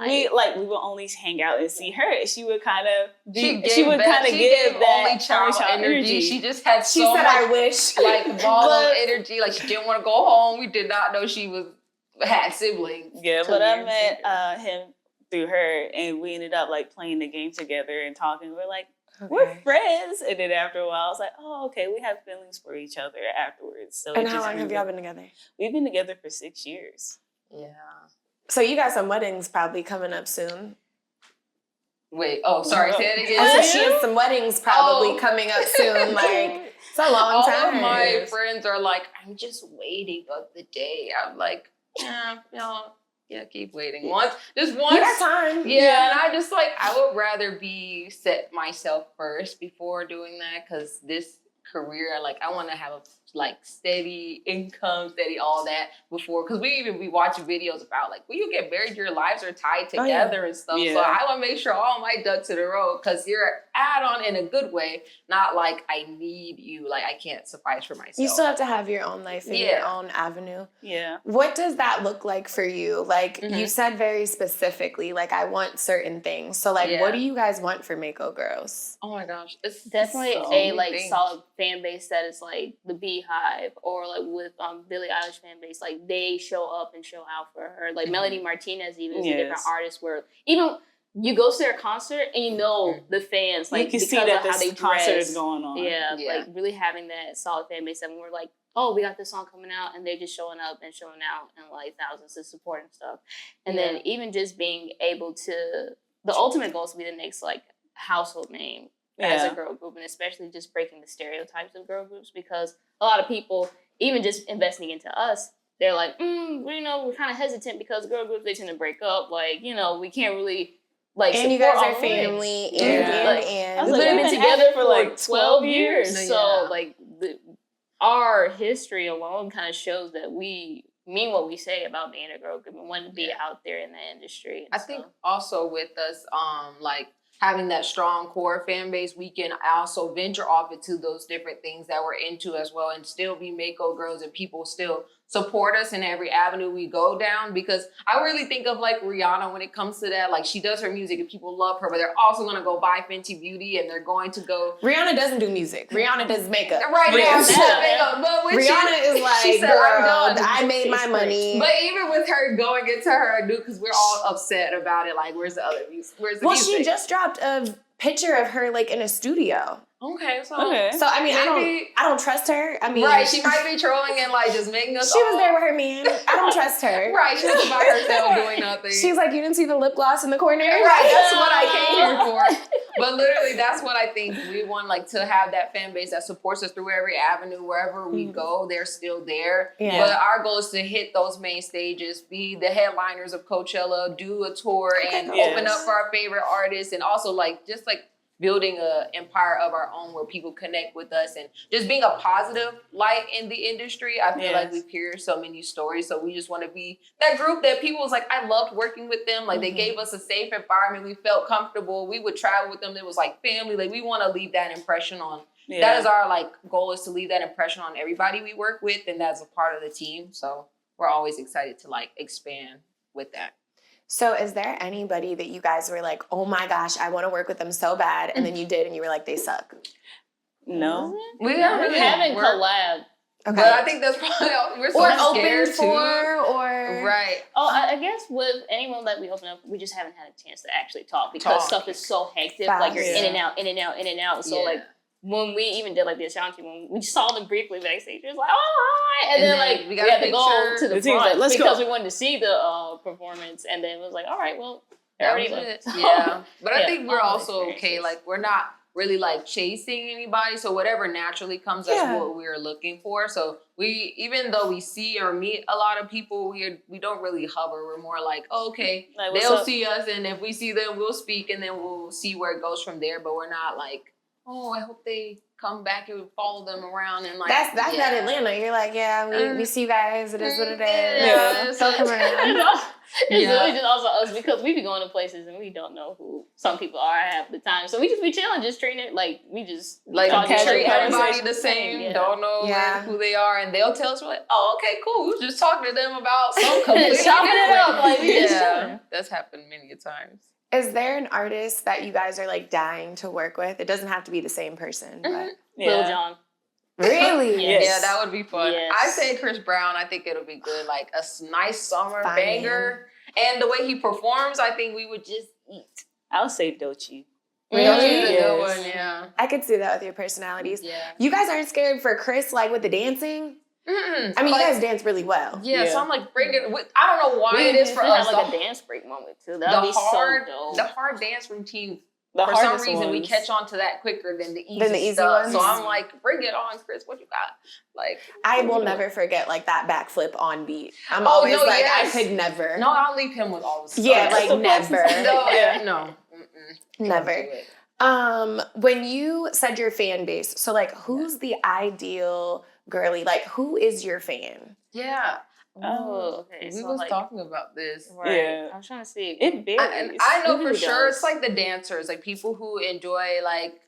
we would only hang out and see her. She would kind of give that only child energy. She just had she said, much, I wish, like ball of energy. Like she didn't want to go home. We did not know she had siblings. Yeah, but I met him through her, and we ended up like playing the game together and talking. We're like, we're friends. And then after a while, I was like, oh, okay, we have feelings for each other afterwards. So and how long have y'all been together? We've been together for 6 years. Yeah. So you got some weddings probably coming up soon. Wait, say it again. I said she has some weddings probably coming up soon. Like, it's a long time. All of my friends are like, I'm just waiting of the day. I'm like, keep waiting. Just once. You got time. Yeah, and I just I would rather set myself first before doing that, because this career, I want to have a steady income, steady all that before, because we even be watching videos about when you get married, your lives are tied together and stuff. Yeah. So I want to make sure all my ducks in a row, because you're an add-on in a good way, not I need you, I can't suffice for myself. You still have to have your own life and your own avenue. Yeah. What does that look like for you? You said very specifically, I want certain things. So what do you guys want for MAKO Girls? Oh my gosh, it's definitely a solid fan base that is the Beehive, or with Billie Eilish fan base, they show up and show out for her. Melody Martinez even is a different artist, where even you go to their concert and the fans you can see that how they concert is going on. Yeah, really having that solid fan base that when we're oh, we got this song coming out, and they're just showing up and showing out, and thousands to support and stuff. And then even just being able to, the ultimate goal is to be the next household name as a girl group, and especially just breaking the stereotypes of girl groups, because a lot of people, even just investing into us, they're we're kind of hesitant because girl groups, they tend to break up. We can't really and you guys are family, and we've been together for 12 years. So our history alone kind of shows that we mean what we say about being a girl group and wanting to be out there in the industry. I think also with us, having that strong core fan base, we can also venture off into those different things that we're into as well, and still be MAKO Girls, and people still support us in every avenue we go down. Because I really think of Rihanna when it comes to that. She does her music and people love her, but they're also going to go buy Fenty Beauty, and they're going to go. Rihanna doesn't do music. Rihanna does makeup. Right now, she does makeup. But Rihanna is girl, I made my money. But even with her going into her new, because we're all upset about it. Where's the other music? Where's the music? She just dropped a picture of her in a studio. Okay, so So I mean, Maybe- I don't trust her. I mean, right, she might be trolling and like just making us. She was there with her man. I don't trust her. Right, she was by herself doing nothing. She's like, you didn't see the lip gloss in the corner, right. That's what I came here for. But literally, that's what I think we want, like, to have that fan base that supports us through every avenue, wherever we go. They're still there. Yeah. But our goal is to hit those main stages, be the headliners of Coachella, do a tour, and open up for our favorite artists, and also like just like building a empire of our own where people connect with us and just being a positive light in the industry. I feel like we've heard so many stories. So we just want to be that group that people was like, I loved working with them. Like they gave us a safe environment. We felt comfortable. We would travel with them. It was like family. Like we want to leave that impression on. That is our like goal, is to leave that impression on everybody we work with. And that's a part of the team. So we're always excited to like expand with that. So is there anybody that you guys were like, oh my gosh, I want to work with them so bad, and then you did and you were like, they suck? No. We We haven't collabed. Okay. But I think that's probably we're so or scared open for, or Right. Oh, I guess with anyone that we open up, we just haven't had a chance to actually talk because stuff is so hectic. Like you're in and out, in and out, in and out. So like when we even did like the Ashanti one, we saw them briefly backstage. It was like, oh hi, and then like we had to go to the front like, because we wanted to see the performance, and then it was like, all right, well, That was it. Yeah. But I think we're also okay. Like we're not really like chasing anybody. So whatever naturally comes, that's what we're looking for. So we, even though we see or meet a lot of people, we don't really hover. We're more like, oh, okay, like, they'll see us, and if we see them, we'll speak, and then we'll see where it goes from there. But we're not like, oh, I hope they come back and follow them around and like. That's not Atlanta. You're like, we see you guys. It is what it is. Yeah. So come around. It's really just also us because we be going to places and we don't know who some people are half the time. So we just be chilling, just treating it like we just like treat everybody the same. Yeah. Don't know who they are, and they'll tell us, we're like, oh, okay, cool. We was just talking to them about some completely chopping it different. up, like we just chilling. That's happened many a times. Is there an artist that you guys are like dying to work with? It doesn't have to be the same person. But Lil Jon. Really? Yes. Yeah, that would be fun. Yes. I say Chris Brown. I think it'll be good. Like a nice summer banger. And the way he performs, I think we would just eat. I'll say Doechii. Really? Good one, yeah. I could see that with your personalities. Yeah. You guys aren't scared for Chris, like with the dancing? Mm-mm. I mean, like, you guys dance really well. Yeah, so I'm like, bring it. I don't know why it is for us. Have like a dance break moment too. That'd be so dope. The hard dance routine. The for some reason, we catch on to that quicker than the easy stuff. ones. So I'm like, bring it on, Chris. What you got? Like, I will never forget like that backflip on beat. I'm always like, I could never. No, I'll leave him with all the stuff. Yeah, like never. No. Never. When you said your fan base, so like, who's the ideal girly? Like, who is your fan? Yeah. Oh, okay. We so was like, talking about this. Right. Yeah. I'm trying to see. It varies. I know It for really sure does. it's like the dancers, like people who enjoy like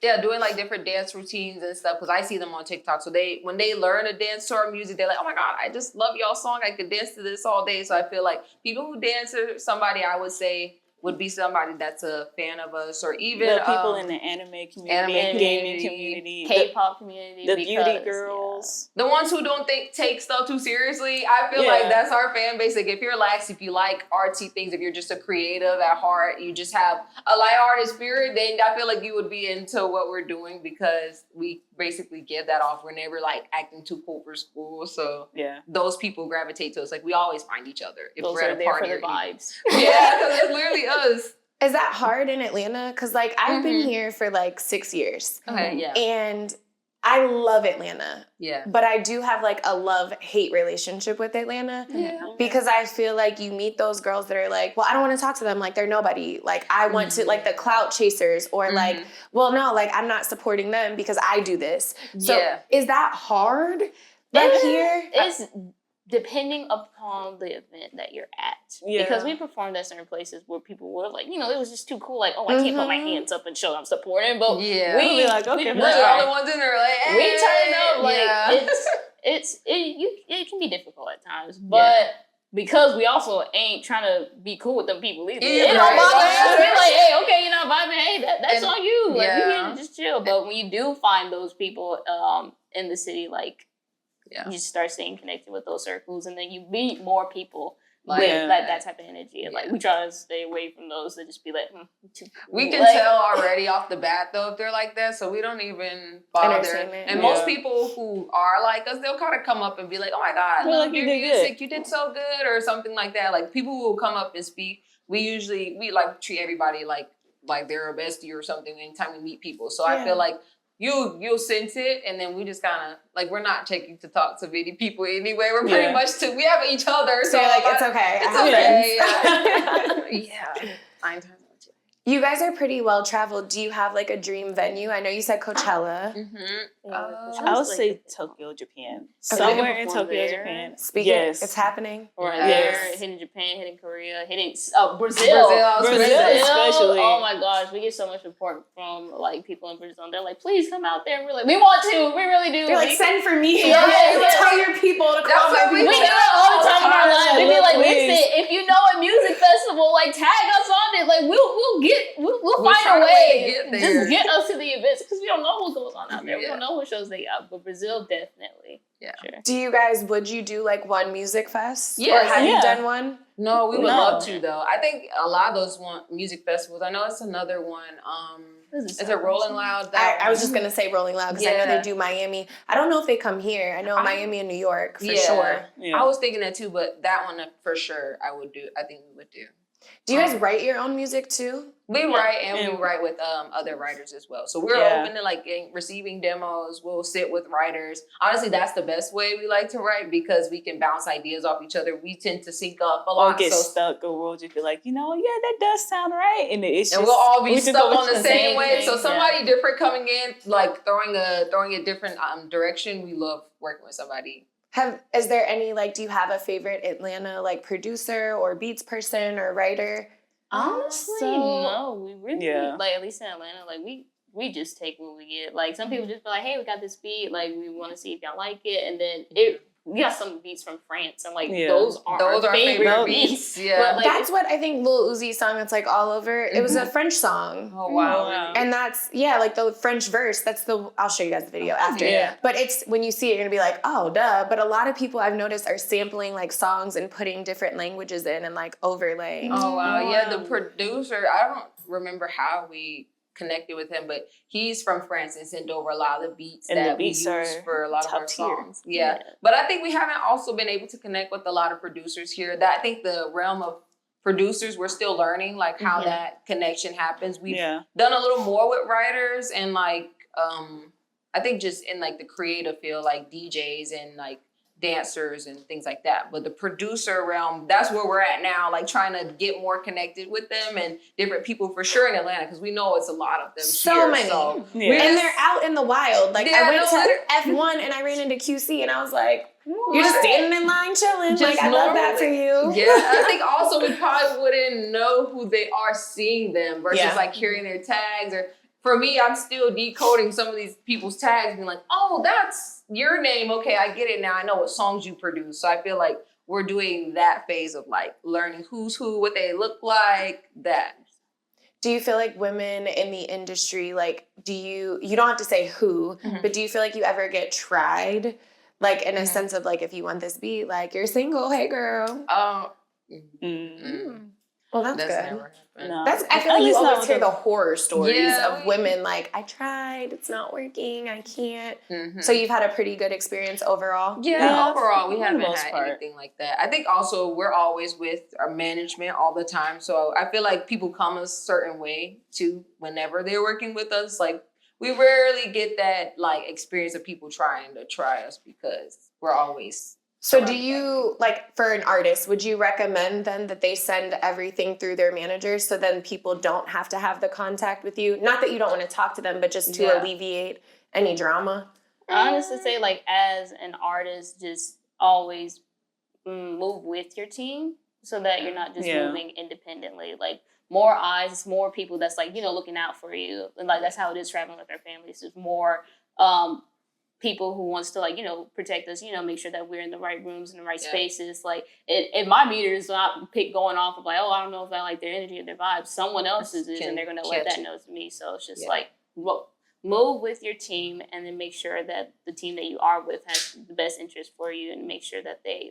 doing like different dance routines and stuff, because I see them on TikTok. So when they learn to dance to our music, they're like, oh my God, I just love y'all song. I could dance to this all day. So I feel like people who dance to somebody, I would say, would be somebody that's a fan of us, or even the people in the anime community, gaming community, K-pop community, the beauty girls. The ones who don't take stuff too seriously. I feel like that's our fan base. Like if you're lax, if you like artsy things, if you're just a creative at heart, you just have a lighthearted spirit, then I feel like you would be into what we're doing, because we basically give that off. We're never like acting too cool for school. So those people gravitate to us. Like we always find each other if Those we're are at a there party. for the vibes. Yeah, because it's literally us. Is that hard in Atlanta? Because like I've been here for like 6 years. Okay, yeah. And I love Atlanta. Yeah. But I do have like a love-hate relationship with Atlanta. Yeah. Because I feel like you meet those girls that are like, well, I don't want to talk to them. Like they're nobody. Like I want to, like the clout chasers, or like, well, no, like I'm not supporting them because I do this. So is that hard? Like here? It's depending upon the event that you're at. Yeah. Because we performed at certain places where people were like, it was just too cool. Like, oh, I can't put my hands up and show I'm supporting. But we be like, okay, we're the only ones in there. Like, hey. We turn up. Like, it can be difficult at times. But because we also ain't trying to be cool with them people either. Yeah, it don't bother us. We're like, hey, okay, you're not vibing. Hey, that's on you. Like, we here to just chill. But when you do find those people in the city, like, you just start staying connected with those circles, and then you meet more people Like that type of energy. And like we try to stay away from those that just be like, we can tell already off the bat though if they're like that, so we don't even bother. Entertainment. And most people who are like us, they'll kind of come up and be like, "Oh my God, I love your music. You did so good," or something like that. Like people who will come up and speak. We like treat everybody like they're a bestie or something anytime we meet people. So I feel like you'll sense it, and then we just kind of like we're not checking to talk to many people anyway. We're pretty much we have each other, so like it's okay. It's okay. Yeah. 9 times out of 10. You guys are pretty well traveled. Do you have like a dream venue? I know you said Coachella. I would say Tokyo, Japan. Somewhere in Tokyo, Japan. It's happening. Or there, hitting Japan, hitting Korea, hitting Brazil especially. Oh my gosh, we get so much support from like people in Brazil. They're like, please come out there. And we're like, we want to. We really do. They're like, send for me. Yes. Tell your people to call my people. We do it all the time in our lives. We be like, listen, if you know a music festival, like tag us on it. Like we'll find a way. Just get us to the events because we don't know what goes on out there. We don't know what shows they got. But Brazil definitely. Yeah. Sure. Would you do like one music fest? Yeah. Or have you done one? No, we would love to though. I think a lot of those music festivals. I know it's another one. Is it Rolling Loud? I was just gonna say Rolling Loud because I know they do Miami. I don't know if they come here. I know Miami and New York for sure. Yeah. I was thinking that too, but that one for sure I would do. I think we would do. Do you guys write your own music too? We write and we write with other writers as well. So we're open to like receiving demos. We'll sit with writers. Honestly, that's the best way we like to write because we can bounce ideas off each other. We tend to sync up a lot. Or get stuck, or we'll just be like, that does sound right, and we'll all be stuck on the same way. So somebody different coming in, like throwing a different direction. We love working with somebody. Is there any do you have a favorite Atlanta producer or beats person or writer? Honestly, no. We really at least in Atlanta, we just take what we get. Like some people just be like, hey, we got this beat, we want to see if y'all like it, and then we got some beats from France, and those are our favorite beats. Yeah, but, that's what I think Lil Uzi's song that's all over. It was a French song. Oh wow! And that's the French verse. I'll show you guys the video after. Yeah. But it's when you see it, you're gonna be like, oh, duh. But a lot of people I've noticed are sampling songs and putting different languages in and overlaying. Oh wow! Yeah, the producer. I don't remember how we connected with him, but he's from France and sent over a lot of the beats that we use for a lot of our songs. Yeah. But I think we haven't also been able to connect with a lot of producers here. That I think the realm of producers, we're still learning how that connection happens. We've done a little more with writers and I think just in the creative field, DJs and dancers and things like that. But the producer realm, that's where we're at now, trying to get more connected with them and different people for sure in Atlanta, because we know it's a lot of them so many. And they're out in the wild. I went to F1 and I ran into QC and I was like, you're just standing in line chilling. I love that for you. Yeah, I think also we probably wouldn't know who they are seeing them versus hearing their tags. Or for me, I'm still decoding some of these people's tags, being like, oh, that's your name. Okay, I get it now. I know what songs you produce. So I feel like we're doing that phase of learning who's who, what they look like, that. Do you feel like women in the industry, you don't have to say who, but do you feel like you ever get tried? In a sense of if you want this beat, you're single, hey girl. Well, that's good. Never no. I feel like you always hear the horror stories of women I tried, it's not working, I can't. So you've had a pretty good experience overall? Yeah, overall we haven't had anything like that. I think also we're always with our management all the time. So I feel like people come a certain way too whenever they're working with us. We rarely get that experience of people trying to try us because we're always. So do you, for an artist, would you recommend then that they send everything through their managers so then people don't have to have the contact with you? Not that you don't want to talk to them, but just to alleviate any drama? I honestly say, as an artist, just always move with your team so that you're not just moving independently. More eyes, more people that's, looking out for you. And, that's how it is traveling with our families. There's more people who wants to protect us, make sure that we're in the right rooms and the right spaces. If my meter is not going off of I don't know if I like their energy or their vibes, someone else's is, and they're gonna let that know to me. So it's just move with your team and then make sure that the team that you are with has the best interest for you and make sure that they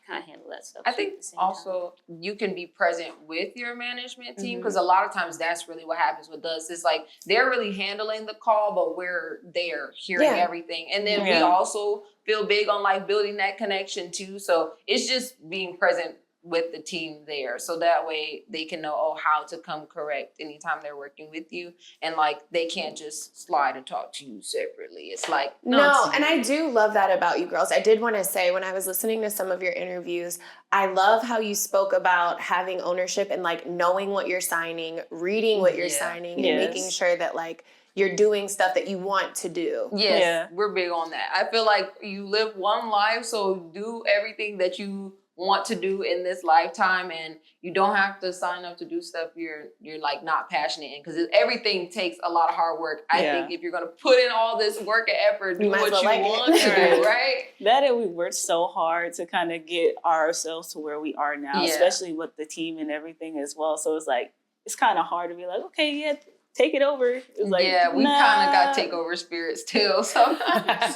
kind of handle that stuff. I too think at the same time. also you can be present with your management team, because Mhm. a lot of times that's really what happens with us. It's like they're really handling the call, but we're there hearing Yeah. everything. And then we Yeah. also feel big on like building that connection too. So it's just being present with the team there, so that way they can know how to come correct anytime they're working with you, and like they can't just slide and talk to you separately. It's like No, and I do love that about you girls. I did want to say, when I was listening to some of your interviews, I love how you spoke about having ownership and like knowing what you're signing, reading what you're Yeah. signing, and Yes. making sure that like you're doing stuff that you want to do. Yes, Yeah. we're big on that. I feel like you live one life, so do everything that you want to do in this lifetime, and you don't have to sign up to do stuff you're like not passionate in, because everything takes a lot of hard work. I Yeah. think if you're gonna put in all this work and effort, do You might what as well you like it. want to do, Right. right? That and we worked so hard to kind of get ourselves to where we are now, Yeah. especially with the team and everything as well. So it's like, it's kind of hard to be like, okay, yeah, take it over. It's like, Yeah, we nah. kind of got takeover spirit still, sometimes.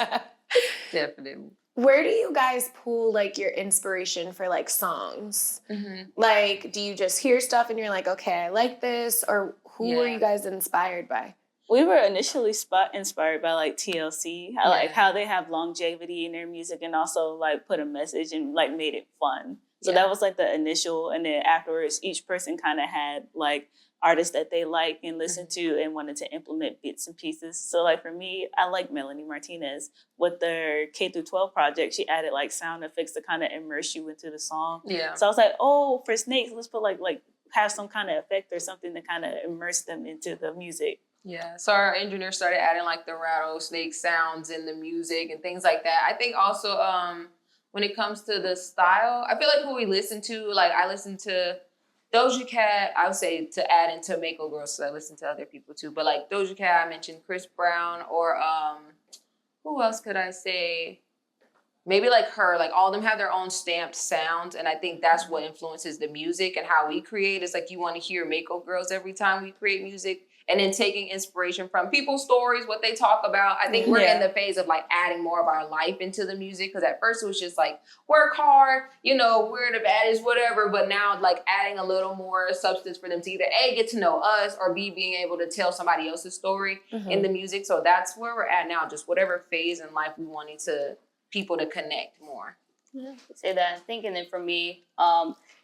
Definitely. Where do you guys pull like your inspiration for like songs? Mm-hmm. Like, do you just hear stuff and you're like, okay, I like this? Or who were Yeah. you guys inspired by? We were initially inspired by like TLC, how, like Yeah. how they have longevity in their music and also like put a message and like made it fun. So Yeah. that was like the initial, and then afterwards, each person kind of had like artists that they like and listened to and wanted to implement bits and pieces. So like for me, I like Melanie Martinez with their K through 12 project. She added like sound effects to kind of immerse you into the song. Yeah. So I was like, oh, for Snakes, let's put like have some kind of effect or something to kind of immerse them into the music. Yeah, so our engineer started adding like the rattlesnake sounds in the music and things like that. I think also when it comes to the style, I feel like who we listen to, like I listen to Doja Cat, I would say to add into MAKO Girls, so I listen to other people too. But like Doja Cat, I mentioned Chris Brown, or who else could I say? Maybe like her, like all of them have their own stamped sounds, and I think that's what influences the music and how we create. It's like you want to hear MAKO Girls every time we create music, and then taking inspiration from people's stories, what they talk about. I think we're in the phase of like adding more of our life into the music, because at first it was just like work hard, you know, we're the baddest, whatever. But now like adding a little more substance for them to either A, get to know us, or B, being able to tell somebody else's story in the music. So that's where we're at now, just whatever phase in life we wanted to people to connect more. Yeah, say that. I think, and then for me,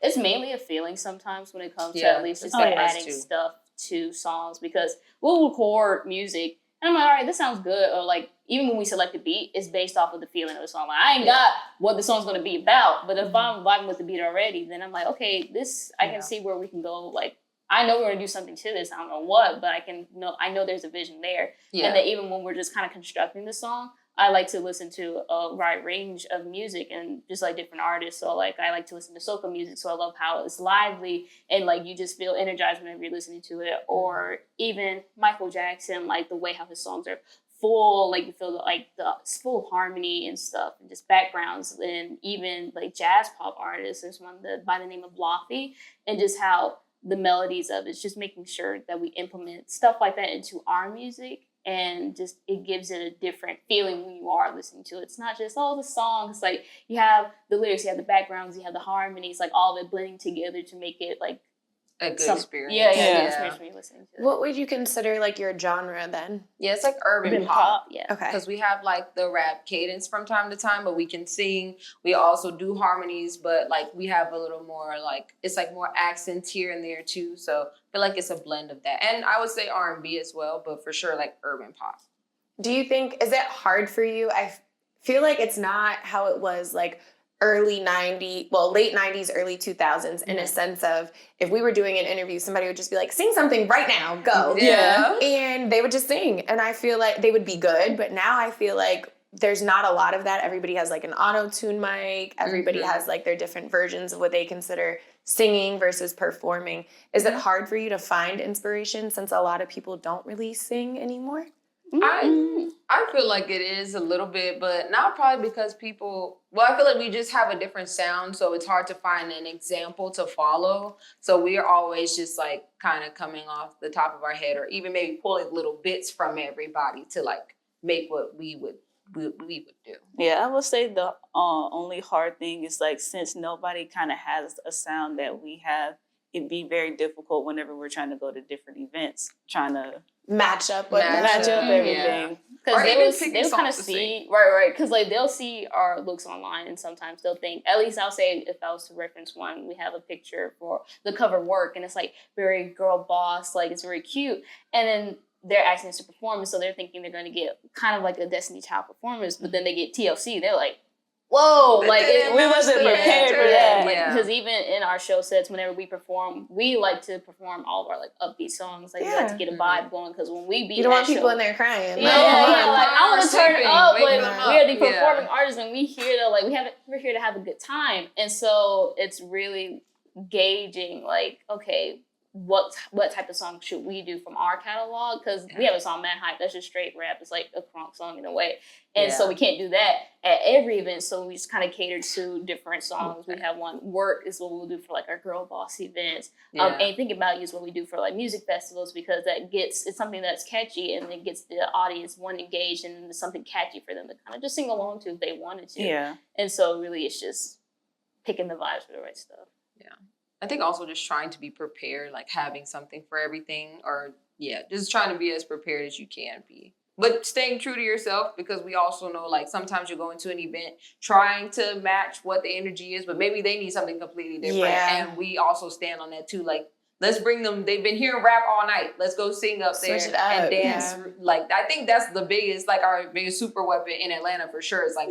it's mainly a feeling sometimes when it comes to Yeah, at least just it's like us adding too. stuff to songs, because we'll record music and I'm like, all right, this sounds good. Or like, even when we select a beat, it's based off of the feeling of the song. Like, I ain't got what the song's gonna be about, but if I'm vibing with the beat already, then I'm like, okay, this, I can see where we can go. Like, I know we're gonna do something to this. I don't know what, but I know there's a vision there. Yeah. And that even when we're just kind of constructing the song, I like to listen to a wide range of music and just like different artists. So like I like to listen to soca music. So I love how it's lively and like you just feel energized whenever you're listening to it. Or even Michael Jackson, like the way how his songs are full, like you feel like it's full of harmony and stuff and just backgrounds. And even like jazz pop artists, there's one by the name of Lofty, and just how the melodies of it's just making sure that we implement stuff like that into our music. And just it gives it a different feeling when you are listening to it. It's not just, the song. It's like you have the lyrics, you have the backgrounds, you have the harmonies, like all of it blending together to make it like A good experience. Yeah, Yeah. experience when you're listening to it. What would you consider like your genre then? Yeah, it's like urban pop. Yeah. Okay. Because we have like the rap cadence from time to time, but we can sing. We also do harmonies, but like we have a little more like, it's like more accents here and there too. So I feel like it's a blend of that. And I would say R&B as well, but for sure like urban pop. Do you think, is it hard for you? I feel like it's not how it was like late 90s, early 2000s in a sense of if we were doing an interview, somebody would just be like, sing something right now, go. Yeah. And they would just sing. And I feel like they would be good. But now I feel like there's not a lot of that. Everybody has like an auto-tune mic. Everybody has like their different versions of what they consider singing versus performing. Is it hard for you to find inspiration since a lot of people don't really sing anymore? I feel like it is a little bit, but not probably because I feel like we just have a different sound, so it's hard to find an example to follow. So we are always just like kind of coming off the top of our head, or even maybe pulling little bits from everybody to like make what we would we would do. Yeah, I would say the only hard thing is like since nobody kind of has a sound that we have, it'd be very difficult whenever we're trying to go to different events, trying to Match up with match up Yeah. everything. Because Or they even will picking kind of songs to see right, because like they'll see our looks online, and sometimes they'll think. At least I'll say, if I was to reference one, we have a picture for the cover work, and it's like very girl boss, like it's very cute, and then they're asking us to perform, and so they're thinking they're going to get kind of like a Destiny Child performance, but then they get TLC, they're like, whoa, like we wasn't prepared for that. Because even in our show sets, whenever we perform, we like to perform all of our like upbeat songs. Like we like to get a vibe going, because when we be You don't want at people show, in there crying. yeah, Like, like I want to turn it up, waking but them up. we are the Yeah. performing artists, and we here to like we're here to have a good time, and so it's really gauging like, okay, what type of song should we do from our catalog? Because we have a song, Mad Hype, that's just straight rap. It's like a crunk song in a way. And so we can't do that at every event. So we just kind of cater to different songs. We have one, Work is what we'll do for like our girl boss events. And Think About You is what we do for like music festivals, because it's something that's catchy, and it gets the audience engaged, and it's something catchy for them to kind of just sing along to if they wanted to. Yeah. And so really it's just picking the vibes for the right stuff. Yeah. I think also just trying to be prepared, like having something for everything, or just trying to be as prepared as you can be. But staying true to yourself, because we also know like sometimes you go into an event trying to match what the energy is, but maybe they need something completely different. Yeah. And we also stand on that too. Like, let's bring them, they've been hearing rap all night. Let's go sing up there and dance. Yeah. Like, I think that's the biggest, like our biggest super weapon in Atlanta for sure. It's like,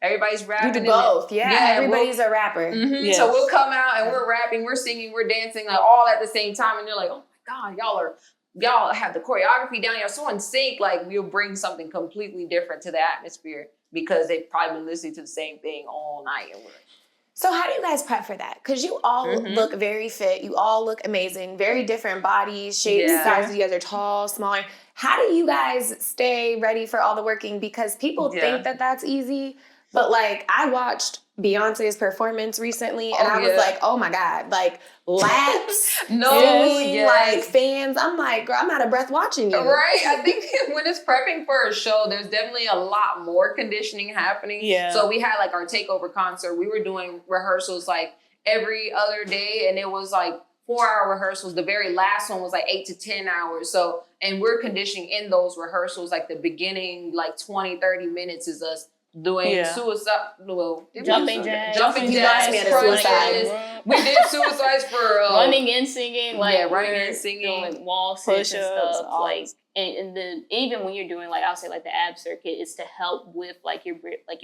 everybody's rapping. You do both. Everybody's a rapper. Mm-hmm. Yes. So we'll come out and we're rapping, we're singing, we're dancing, like all at the same time. And you're like, oh my God, y'all have the choreography down, y'all so in sync. Like, we'll bring something completely different to the atmosphere because they've probably been listening to the same thing all night. So how do you guys prep for that? Because you all look very fit. You all look amazing. Very different bodies, shapes, sizes. You guys are tall, smaller. How do you guys stay ready for all the working? Because people think that that's easy. But like, I watched Beyonce's performance recently, and I was like, oh my God, like laps, singing, like fans. I'm like, girl, I'm out of breath watching you. Right? I think when it's prepping for a show, there's definitely a lot more conditioning happening. Yeah. So we had like our takeover concert. We were doing rehearsals like every other day, and it was like 4-hour rehearsals. The very last one was like 8 to 10 hours. So, and we're conditioning in those rehearsals, like the beginning, like 20, 30 minutes is us doing jumping jacks, suicide. We did suicides for running and singing, like running and singing, doing wall sits and stuff, like, and then even when you're doing like, I'll say like the ab circuit is to help with like your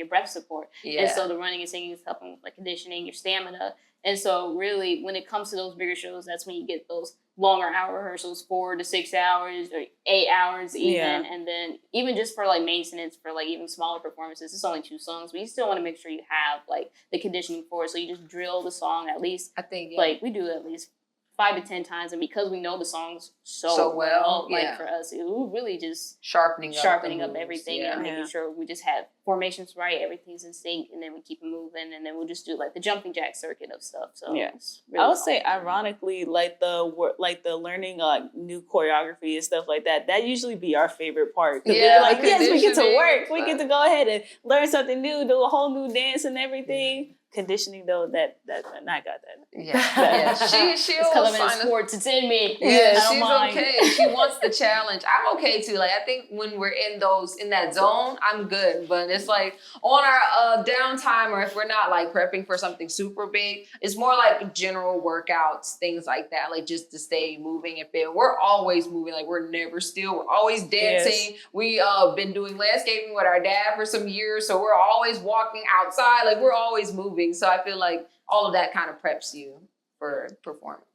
breath support, and so the running and singing is helping with like conditioning your stamina. And so really, when it comes to those bigger shows, that's when you get those longer hour rehearsals, 4 to 6 hours or 8 hours even. Yeah. And then even just for like maintenance, for like even smaller performances, it's only 2 songs, but you still want to make sure you have like the conditioning for it. So you just drill the song at least. I think like we do at least 5 to 10 times, and because we know the songs so well, like for us, it was really just sharpening up everything and making sure we just have formations right, everything's in sync, and then we keep it moving, and then we'll just do like the jumping jack circuit of stuff. So really I would say, ironically, like the learning new choreography and stuff like that. That usually be our favorite part. Yeah, like yes, we get to work, we get to go ahead and learn something new, do a whole new dance and everything. Conditioning though, that I got that. Yeah. She'll find sports. It's in me. Yeah, she's okay. She wants the challenge. I'm okay too. Like, I think when we're in that zone, I'm good. But it's like on our downtime, or if we're not like prepping for something super big, it's more like general workouts, things like that. Like just to stay moving and fit. We're always moving. Like, we're never still. We're always dancing. Yes. We been doing landscaping with our dad for some years, so we're always walking outside. Like, we're always moving. So I feel like all of that kind of preps you for performance.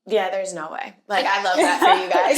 Yeah, there's no way. Like, I love that for you guys.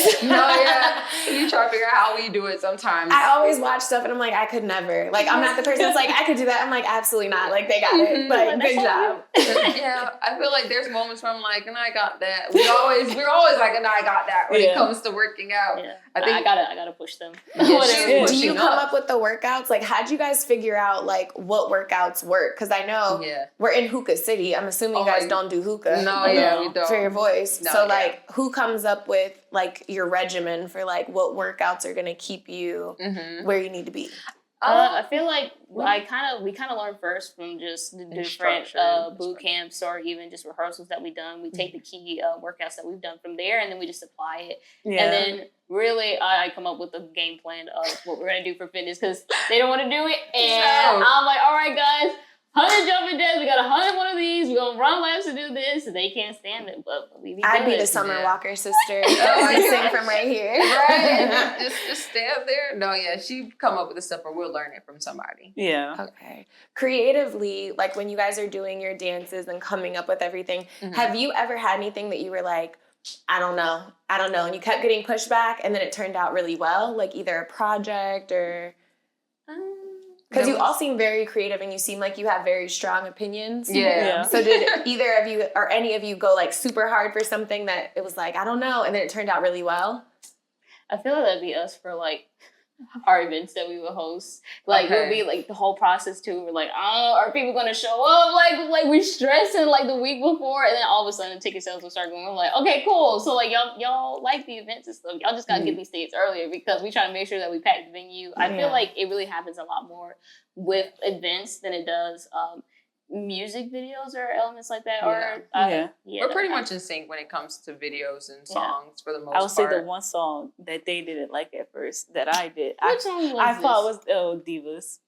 You try to figure out how we do it sometimes. I always watch stuff and I'm like, I could never. Like, I'm not the person that's like, I could do that. I'm like, absolutely not. Like, they got it. Like, good job. I feel like there's moments where I'm like, and I got that. We're always like, and I got that when it comes to working out. Yeah. I think I gotta push them. Do you come up with the workouts? Like, how'd you guys figure out like what workouts work? Because I know we're in Hookah City. I'm assuming you guys don't do hookah. No, we don't. For your voice. No, so like, who comes up with like your regimen for like what workouts are gonna keep you where you need to be? I feel like we kind of learn first from just the different boot camps or even just rehearsals that we've done. We take the key workouts that we've done from there, and then we just apply it. Yeah. And then really, I come up with a game plan of what we're gonna do for fitness because they don't want to do it, and I'm like, all right, guys. 100 jumping jacks, we got 101 of these, we're gonna run laps to do this. They can't stand it, but we be I'd be the Summer Walker sister. I sing from right here. Right? just stand there. No, yeah, she come up with the stuff or we'll learn it from somebody. Yeah. Okay. Creatively, like when you guys are doing your dances and coming up with everything, have you ever had anything that you were like, I don't know, and you kept getting pushed back and then it turned out really well, like either a project or... Because you all seem very creative and you seem like you have very strong opinions. Yeah. So did either of you or any of you go like super hard for something that it was like, I don't know, and then it turned out really well? I feel like that'd be us for like our events that we would host. Like it would be like the whole process too. We're like, oh, are people gonna show up? Like we're stressing like the week before, and then all of a sudden the ticket sales will start going. We're like, okay, cool. So like y'all like the events and stuff. Y'all just gotta get these dates earlier because we try to make sure that we pack the venue. I feel like it really happens a lot more with events than it does music videos or elements like that. We're pretty much in sync when it comes to videos and songs for the most part. I would say the one song that they didn't like at first that I did. Which song was I this? thought was Divas.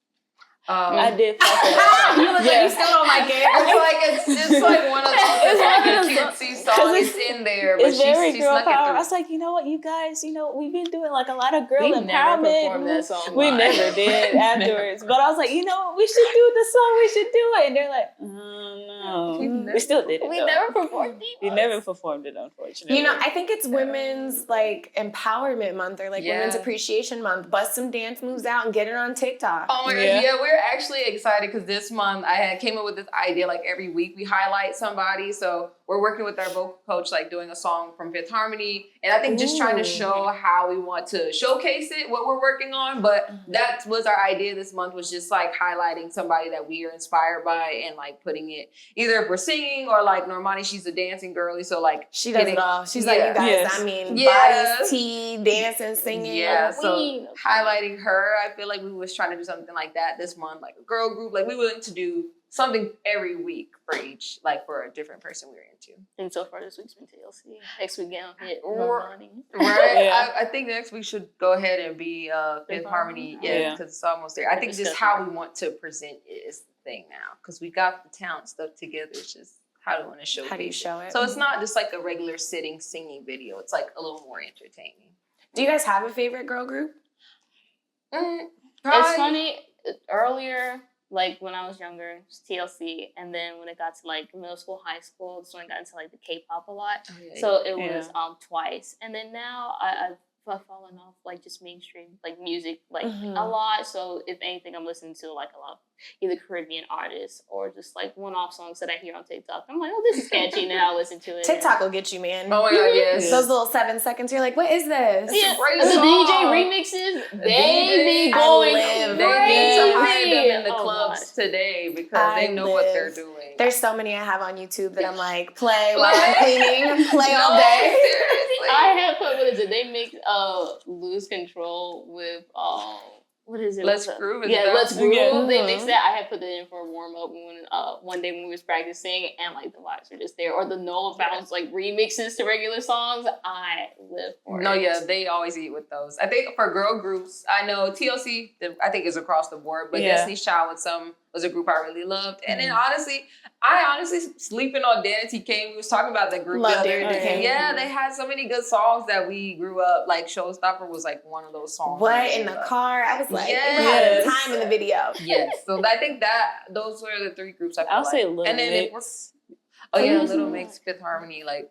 I did fuck with that song. You look like you still don't like it. It's like one of those cutesy songs in there, but it's very she girl snuck power. it I was like, you know what, you guys, we've been doing like a lot of girl we empowerment. Never performed that song We live. never did afterwards. But I was like, you know what, we should do the song. We should do it. And they're like, no, we still did it. We never performed it. We never performed it, unfortunately. I think it's Women's like Empowerment Month or like Women's Appreciation Month. Bust some dance moves out and get it on TikTok. Oh my gosh, we're actually excited because this month I came up with this idea. Like every week we highlight somebody. So we're working with our vocal coach, like doing a song from Fifth Harmony, and I think just trying to show how we want to showcase it, what we're working on. But that was our idea this month, was just like highlighting somebody that we are inspired by and like putting it either if we're singing or like Normani, she's a dancing girly, so like she does it all. She's like you guys. I mean, bodies, tea, dancing, singing. Yeah, so highlighting her, I feel like we was trying to do something like that this month, like a girl group. Like we wanted to do something every week for each, like for a different person we were into. And so far this week's been TLC. Next week gonna hit Normani. Right? I think next week should go ahead and be Fifth Harmony. Yeah, because it's almost there. I think just how we want to present it is the thing now. Because we got the talent stuff together. It's just how do we want to show it. How do you show it? So it's not just like a regular sitting singing video. It's like a little more entertaining. Do you guys have a favorite girl group? It's funny, earlier, like when I was younger, it was TLC, and then when it got to like middle school, high school, that's when I got into like the K-pop a lot. So it was Twice, and then now I've fallen off like just mainstream like music like a lot. So if anything, I'm listening to like a lot of either Caribbean artists or just like one-off songs that I hear on TikTok. I'm like, oh, this is catchy, and then I listen to it. TikTok will get you, man. Oh my god, yes. Those little 7 seconds, you're like, what is this? Yeah, the DJ remixes, they be going crazy. They need to hire them in the clubs today because they know what they're doing. There's so many I have on YouTube that I'm like, play while I'm cleaning, play all day. Seriously. I have put, what is it? They mix Lose Control with what is it? Let's Groove. Yeah, Let's Groove. They mix that. I had put that in for a warm up when one day when we was practicing, and like the vibes were just there. Or the Noah Bounce like remixes to regular songs. I live for it. No, yeah, they always eat with those. I think for girl groups, I know TLC, I think is across the board, but Destiny's Child was a group I really loved. And then I honestly, Sleeping on Danity Kane, we was talking about that group. Love Danity Kane. Yeah, they had so many good songs that we grew up, like Showstopper was like one of those songs. What, in the car? I was like, they were having time in the video. Yes, so I think those were the three groups I feel I'll say Little Mix. Little Mix, Fifth Harmony, like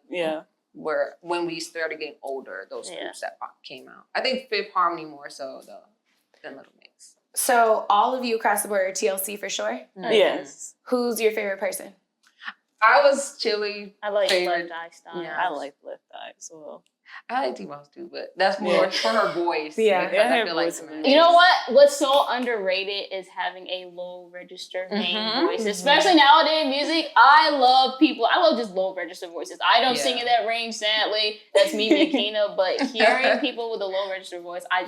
where when we started getting older, those groups that came out. I think Fifth Harmony more so than Little Mix. So all of you across the board are TLC for sure? Yes. Who's your favorite person? I was Chili. I like favorite. Left Eye Style. Yeah. I like Left Eye as well. I like T-Boz too, but that's more for her voice. Yeah. because I her feel like voice, man, You know what? What's so underrated is having a low register main voice, especially nowadays in music. I love just low register voices. I don't sing in that range, sadly. That's me and Kina, but hearing people with a low register voice, I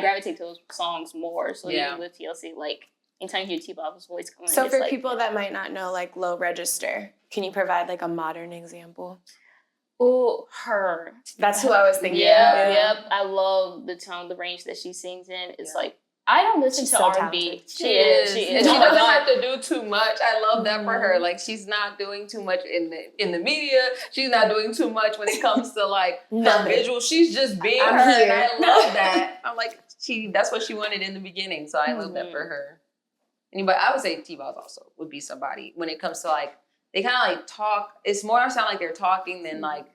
gravitate to those songs more. So even with TLC, like anytime you hear T-Bob's voice coming So in, for it's people that might not know, like low register, can you provide like a modern example? oh, her. That's who I was thinking. Yep. I love the tone, the range that she sings in. It's like I don't listen She's to so R&B. talented. She is. And she doesn't have to do too much. I love that for her. Like she's not doing too much in the media. She's not doing too much when it comes to like her visual. She's just being I'm her, here. and I love that. I'm like that's what she wanted in the beginning, so I love that for her. Anybody, I would say T-Boz also would be somebody when it comes to like they kind of like talk. It's more sound like they're talking than like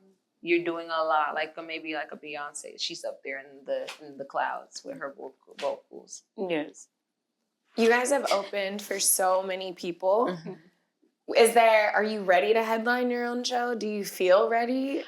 you're doing a lot, like maybe like a Beyonce. She's up there in the clouds with her vocals. Yes. You guys have opened for so many people. Mm-hmm. Are you ready to headline your own show? Do you feel ready?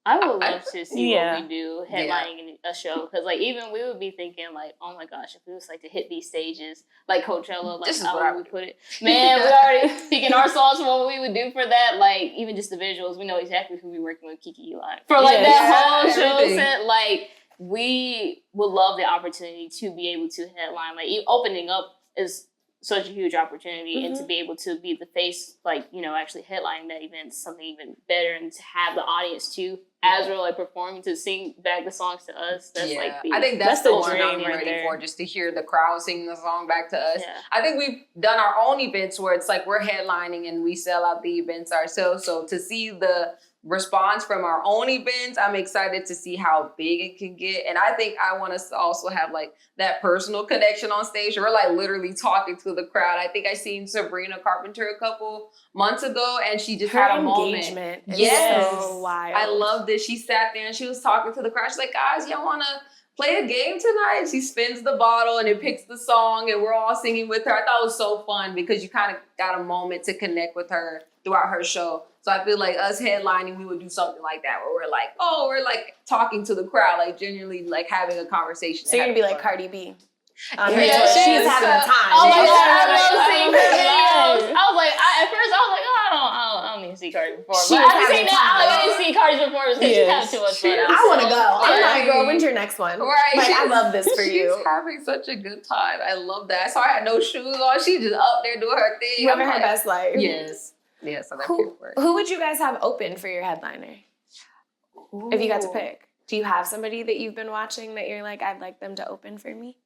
I would love to see Yeah. what we do headlining a show, because like even we would be thinking like, oh my gosh, if we was like to hit these stages like Coachella, like how would we put it? Man, we already picking our songs for what we would do for that. Like even just the visuals, we know exactly who we're working with, Kiki Eli for like that whole show set. Like we would love the opportunity to be able to headline. Like opening up is such a huge opportunity, and to be able to be the face, like, you know, actually headlining that event is something even better, and to have the audience too, as we're like performing, to sing back the songs to us. That's like I think that's the one I'm dream right ready there. for, just to hear the crowd sing the song back to us. Yeah. I think we've done our own events where it's like we're headlining and we sell out the events ourselves. So to see the response from our own events, I'm excited to see how big it can get. And I think I want us to also have like that personal connection on stage. We're like literally talking to the crowd. I think I seen Sabrina Carpenter a couple months ago, and she just had a engagement moment. is so wild. I love this. She sat there and she was talking to the crowd. She's like, guys, y'all want to play a game tonight? She spins the bottle and it picks the song, and we're all singing with her. I thought it was so fun because you kind of got a moment to connect with her throughout her show. So I feel like us headlining, we would do something like that where we're like talking to the crowd, like genuinely like having a conversation. So you're gonna be like Cardi B. She's having a time. Oh my God, I love seeing her videos. I was like, at first I was like, oh, I don't need to see Cardi before. But after seeing that, I need to see Cardi's performance because she's having too much fun. I want to go. I'm like, girl, when's your next one? Right. Like, I love this for you. She's having such a good time. I love that. So I had no shoes on. She's just up there doing her thing. Living her best life. Yes. Yeah, so that's good for her. Who would you guys have open for your headliner? If you got to pick. Do you have somebody that you've been watching that you're like, I'd like them to open for me?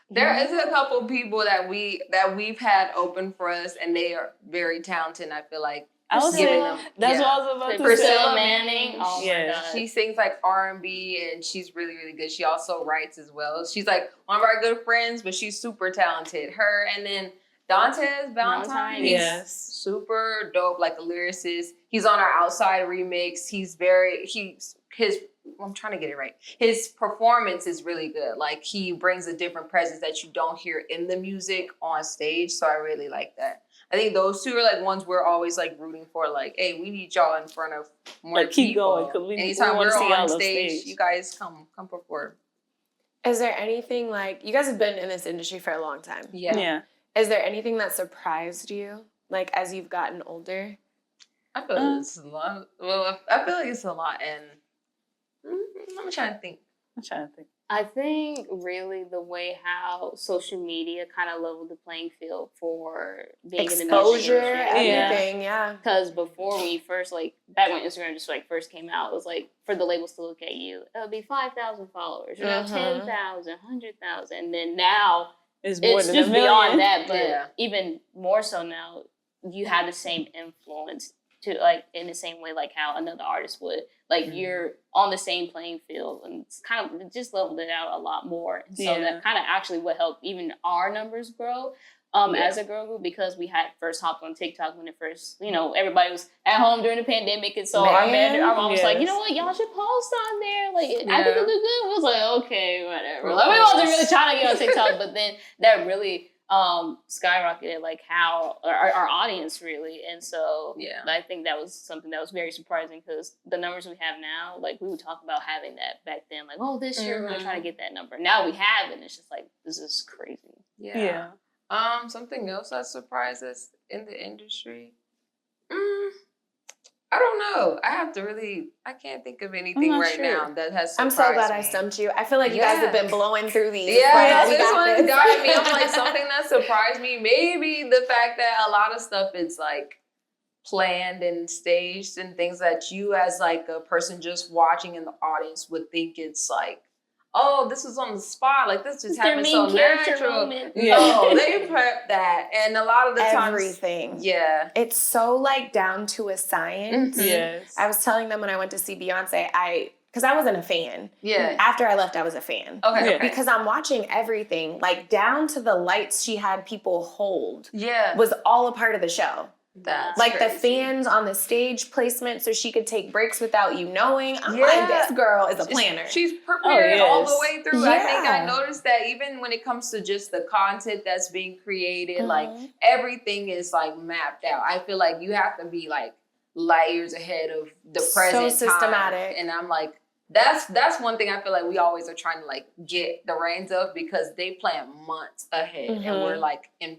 There is a couple people that we've had open for us, and they are very talented. And I feel like I was saying that's what I was about to say. Priscilla Manning. Oh my God. She sings like R&B, and she's really, really good. She also writes as well. She's like one of our good friends, but she's super talented. Her, and then Dantes Valentine. Yes. Super dope, like a lyricist. He's on our Outside remix. I'm trying to get it right. His performance is really good. Like he brings a different presence that you don't hear in the music on stage. So I really like that. I think those two are like ones we're always like rooting for. Like, hey, we need y'all in front of more people. Keep going, because anytime we're on stage, you guys come perform. Is there anything like, you guys have been in this industry for a long time. Yeah. Is there anything that surprised you, like as you've gotten older? I feel like it's a lot. Well, I feel like it's a lot, and I'm trying to think. I think really the way how social media kind of leveled the playing field for being in the music exposure, industry. everything, yeah. Because before we first, like, back when Instagram just like first came out, it was like for the labels to look at you, it would be 5,000 followers, 10,000, 100,000, and then now it's just beyond that. But even more so now, you have the same influence to like in the same way like how another artist would. Like you're on the same playing field, and it's kind of it just leveled it out a lot more. And so that kind of actually would help even our numbers grow as a girl group, because we had first hopped on TikTok when it first, you know, everybody was at home during the pandemic, and so our mom was like, you know what, y'all should post on there. Like I think it'll do good. We was like, okay, whatever. Like we wasn't really trying to get on TikTok, but then that really skyrocketed, like how our audience really. And so I think that was something that was very surprising because the numbers we have now, like we would talk about having that back then, like, oh, this year we're going to try to get that number. Now we have it, and it's just like, this is crazy. Yeah. Something else that surprised us in the industry? I don't know. I can't think of anything right now that has surprised I'm so glad me. I stumped you. I feel like you guys have been blowing through these. Yeah, this one's got me. I'm like, something that surprised me. Maybe the fact that a lot of stuff is like planned and staged and things that you as like a person just watching in the audience would think it's like, oh, this is on the spot. Like, this just happened so natural. No, they prep that. And a lot of the times. Everything. Yeah. It's so, like, down to a science. Yes. I was telling them when I went to see Beyonce, because I wasn't a fan. Yeah. After I left, I was a fan. Okay. Because I'm watching everything, like, down to the lights she had people hold. Yeah. Was all a part of the show. That's like crazy. The fans on the stage placement so she could take breaks without you knowing. I'm like, this girl is a planner. She's prepared all the way through. Yeah. I think I noticed that even when it comes to just the content that's being created, like everything is like mapped out. I feel like you have to be like light years ahead of the present so systematic. time. And I'm like, that's one thing I feel like we always are trying to like get the reins of because they plan months ahead and we're like in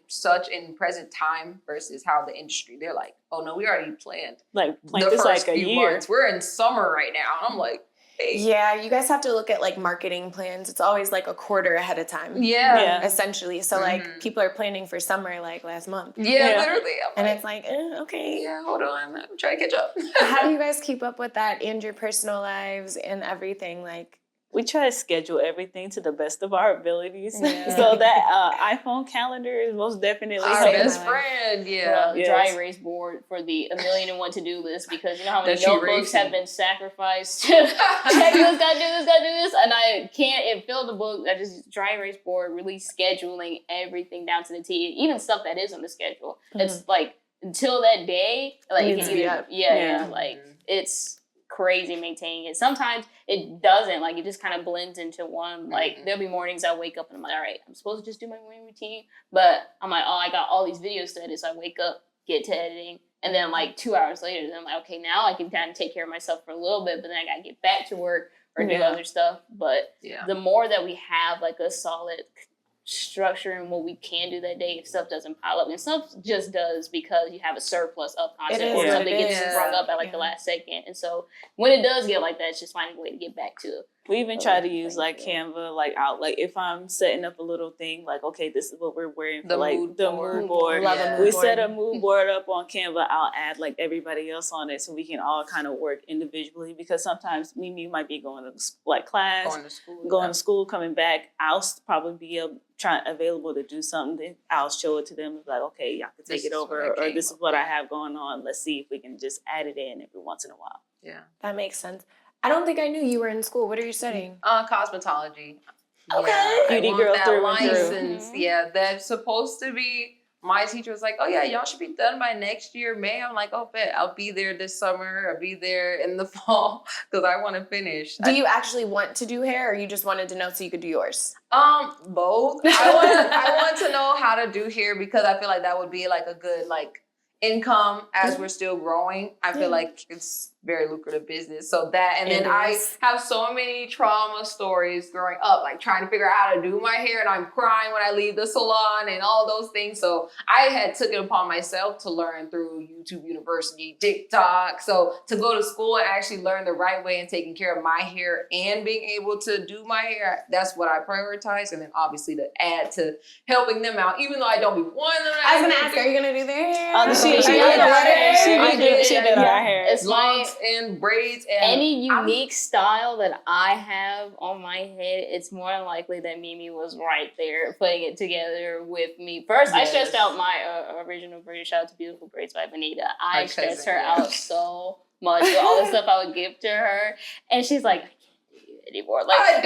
present time versus how the industry, they're like, oh no, we already planned the this first like a few year. months. We're in summer right now. And I'm like, hey. Yeah, you guys have to look at like marketing plans. It's always like a quarter ahead of time. Yeah. Essentially. So like people are planning for summer like last month. Yeah. Literally. And it's like, okay. Yeah, hold on. I'm trying to catch up. How do you guys keep up with that and your personal lives and everything? Like, we try to schedule everything to the best of our abilities. So that iPhone calendar is most definitely our best friend. Dry erase board for the 1,000,001 to-do list because you know how many notebooks have been sacrificed to gotta do this, and I can't fill the book. I just dry erase board, really scheduling everything down to the T, even stuff that is on the schedule. It's like until that day, like it can either, like it's crazy maintaining it. Sometimes it doesn't, like it just kind of blends into one. Like there'll be mornings I wake up and I'm like, all right, I'm supposed to just do my morning routine, but I'm like, oh, I got all these videos to edit, so I wake up, get to editing, and then like 2 hours later, then I'm like, okay, now I can kind of take care of myself for a little bit, but then I gotta get back to work or do other stuff. But the more that we have like a solid structure and what we can do that day if stuff doesn't pile up, and stuff just does because you have a surplus of content or something gets sprung up at like the last second. And so when it does get like that, it's just finding a way to get back to we even try to use like Canva, like out, like if I'm setting up a little thing, like, okay, this is what we're wearing for like the mood board. We set a mood board up on Canva. I'll add like everybody else on it so we can all kind of work individually because sometimes Mimi might be going to like class, going to school, coming back. I'll probably be available to do something. I'll show it to them. Like, okay, y'all can take it over, or this is what I have going on. Let's see if we can just add it in every once in a while. Yeah, that makes sense. I don't think I knew you were in school. What are you studying? Cosmetology. Okay. Beauty girl through license. Yeah, that's supposed to be. My teacher was like, oh yeah, y'all should be done by next year, May. I'm like, oh, bet. I'll be there this summer. I'll be there in the fall because I want to finish. Do you actually want to do hair or you just wanted to know so you could do yours? Both. I want to know how to do hair because I feel like that would be like a good like income as we're still growing. I feel like it's very lucrative business. So that, and then I have so many trauma stories growing up, like trying to figure out how to do my hair, and I'm crying when I leave the salon and all those things. So I had took it upon myself to learn through YouTube University, TikTok. So to go to school and actually learn the right way and taking care of my hair and being able to do my hair, that's what I prioritize. And then obviously to add to helping them out, even though I don't be one of them. I was gonna ask, are you gonna do their hair? She did our hair. It's like and braids and any unique style that I have on my head, it's more than likely that Mimi was right there putting it together with me. First, I stressed out my original British. Shout out to Beautiful Braids by Benita. I stressed her out so much with all the stuff I would give to her, and she's like, I can't do it anymore. Like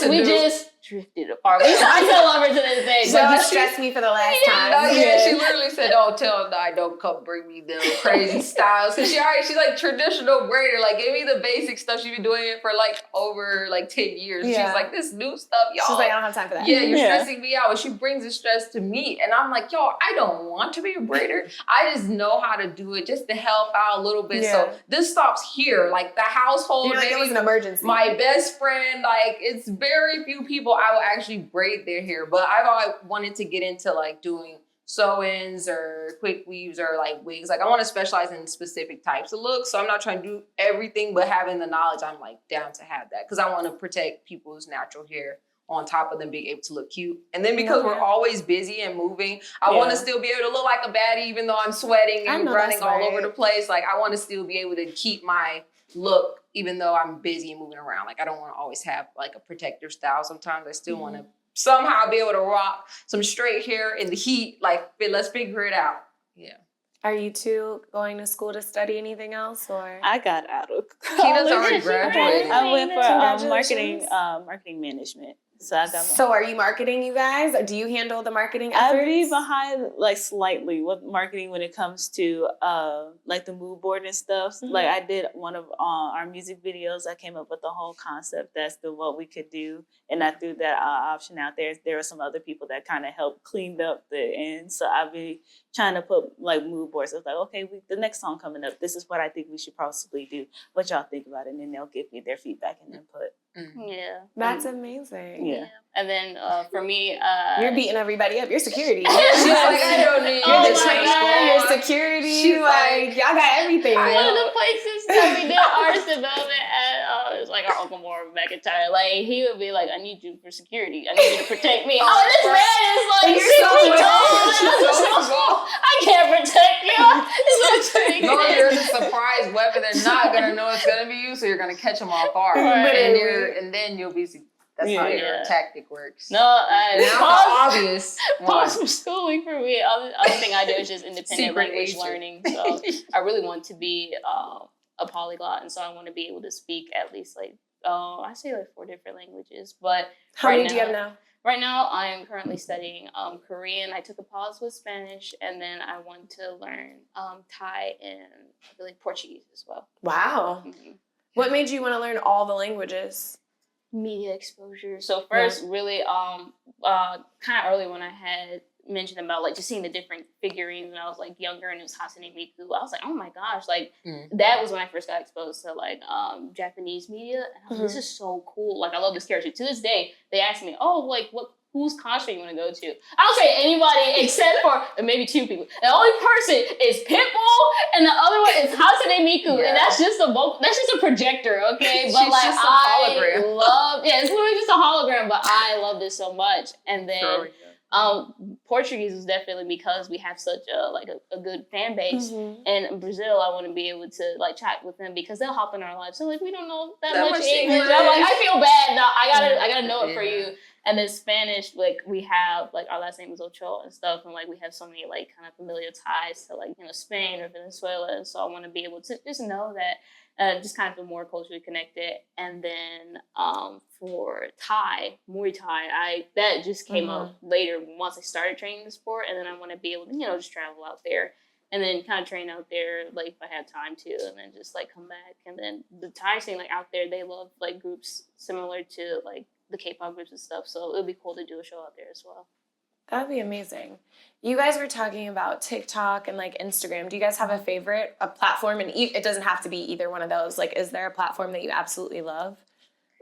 we just drifted apart. I still love her to this day. Like, Yeah, when you she- stressed me for the last time. No, yeah, she literally said, "Oh, tell Nye, don't come bring me them crazy styles." Cause she's like traditional braider. Like, give me the basic stuff. She's been doing it for like over like 10 years. Yeah. She's like, this new stuff, y'all. She's like, I don't have time for that. Yeah, you're Yeah. stressing me out. And she brings the stress to me. And I'm like, yo, I don't want to be a braider. I just know how to do it just to help out a little bit. Yeah. So this stops here. Like the household, You're like, it maybe was an emergency. my best friend, like it's very few people I will actually braid their hair. But I've always wanted to get into like doing sew-ins or quick weaves or like wigs. Like I want to specialize in specific types of looks. So I'm not trying to do everything, but having the knowledge, I'm like down to have that. Because I want to protect people's natural hair on top of them being able to look cute. And then because we're always busy and moving, I want to still be able to look like a baddie even though I'm sweating I and know running that's all right. over the place. Like I want to still be able to keep my look even though I'm busy and moving around. Like I don't want to always have like a protective style. Sometimes I still want to somehow be able to rock some straight hair in the heat. Like let's figure it out. Yeah. Are you two going to school to study anything else, or? I got out of Tina's college. already graduated. I went for Congratulations. marketing management. So I got my, So are you marketing, you guys? Or do you handle the marketing efforts? I be behind like slightly with marketing when it comes to like the mood board and stuff. Mm-hmm. Like I did one of our music videos. I came up with the whole concept as to what we could do, and I threw that option out there. There were some other people that kind of helped clean up the end. So I'll be trying to put like mood boards. It's like, okay, the next song coming up, this is what I think we should possibly do. What y'all think about it? And then they'll give me their feedback and input. Yeah. That's amazing. Yeah. And then for me, You're beating everybody up. You're security. She's like, I don't need Oh you to my change God. You're security. She's like, y'all got everything. one of the places that we did artist development at, it was like our Uncle Moore McIntyre. Like he would be like, I need you for security. I need you to protect me. Oh, this man is like You're 6 so feet tall. She's so I can't protect you. It's like, No, you're the surprise weapon. They're not gonna know it's gonna be you, so you're gonna catch them off guard, Right. and then you'll be. That's how your tactic works. No, Now the obvious pause one. from schooling for me. Other thing I do is just independent Secret language agent. learning. So I really want to be a polyglot, and so I want to be able to speak at least like I say like 4 different languages. But How many do you have now? Right now, I am currently studying Korean. I took a pause with Spanish, and then I want to learn Thai and I believe Portuguese as well. Wow. Mm-hmm. What made you want to learn all the languages? Media exposure. So first, really, kind of early when I had mentioned about like just seeing the different figurines when I was like younger, and it was Hatsune Miku. I was like, oh my gosh, like that was when I first got exposed to like Japanese media, and I was like, this is so cool. Like I love this character. To this day, they ask me, oh, like whose concert you want to go to? I'll say anybody except for maybe 2 people. The only person is Pitbull, and the other one is Hatsune Miku, and that's just a projector, okay? But She's like just a hologram. it's literally just a hologram, but I love this so much. And then Portuguese is definitely because we have such a good fan base. And in Brazil, I want to be able to like chat with them because they'll hop in our lives. So like we don't know that much English. I'm like, I feel bad. No, I gotta know it for you. And then Spanish, like we have like our last name is Ochoa and stuff, and like we have so many like kind of familiar ties to like Spain or Venezuela. And so I want to be able to just know that, just kind of feel more culturally connected. And then for Thai, Muay Thai, that just came up later once I started training the sport, and then I want to be able to just travel out there. And then kind of train out there, like if I had time to, and then just like come back. And then the Thai scene, like out there, they love like groups similar to like the K-pop groups and stuff. So it would be cool to do a show out there as well. That'd be amazing. You guys were talking about TikTok and like Instagram. Do you guys have a platform? And it doesn't have to be either one of those. Like, is there a platform that you absolutely love,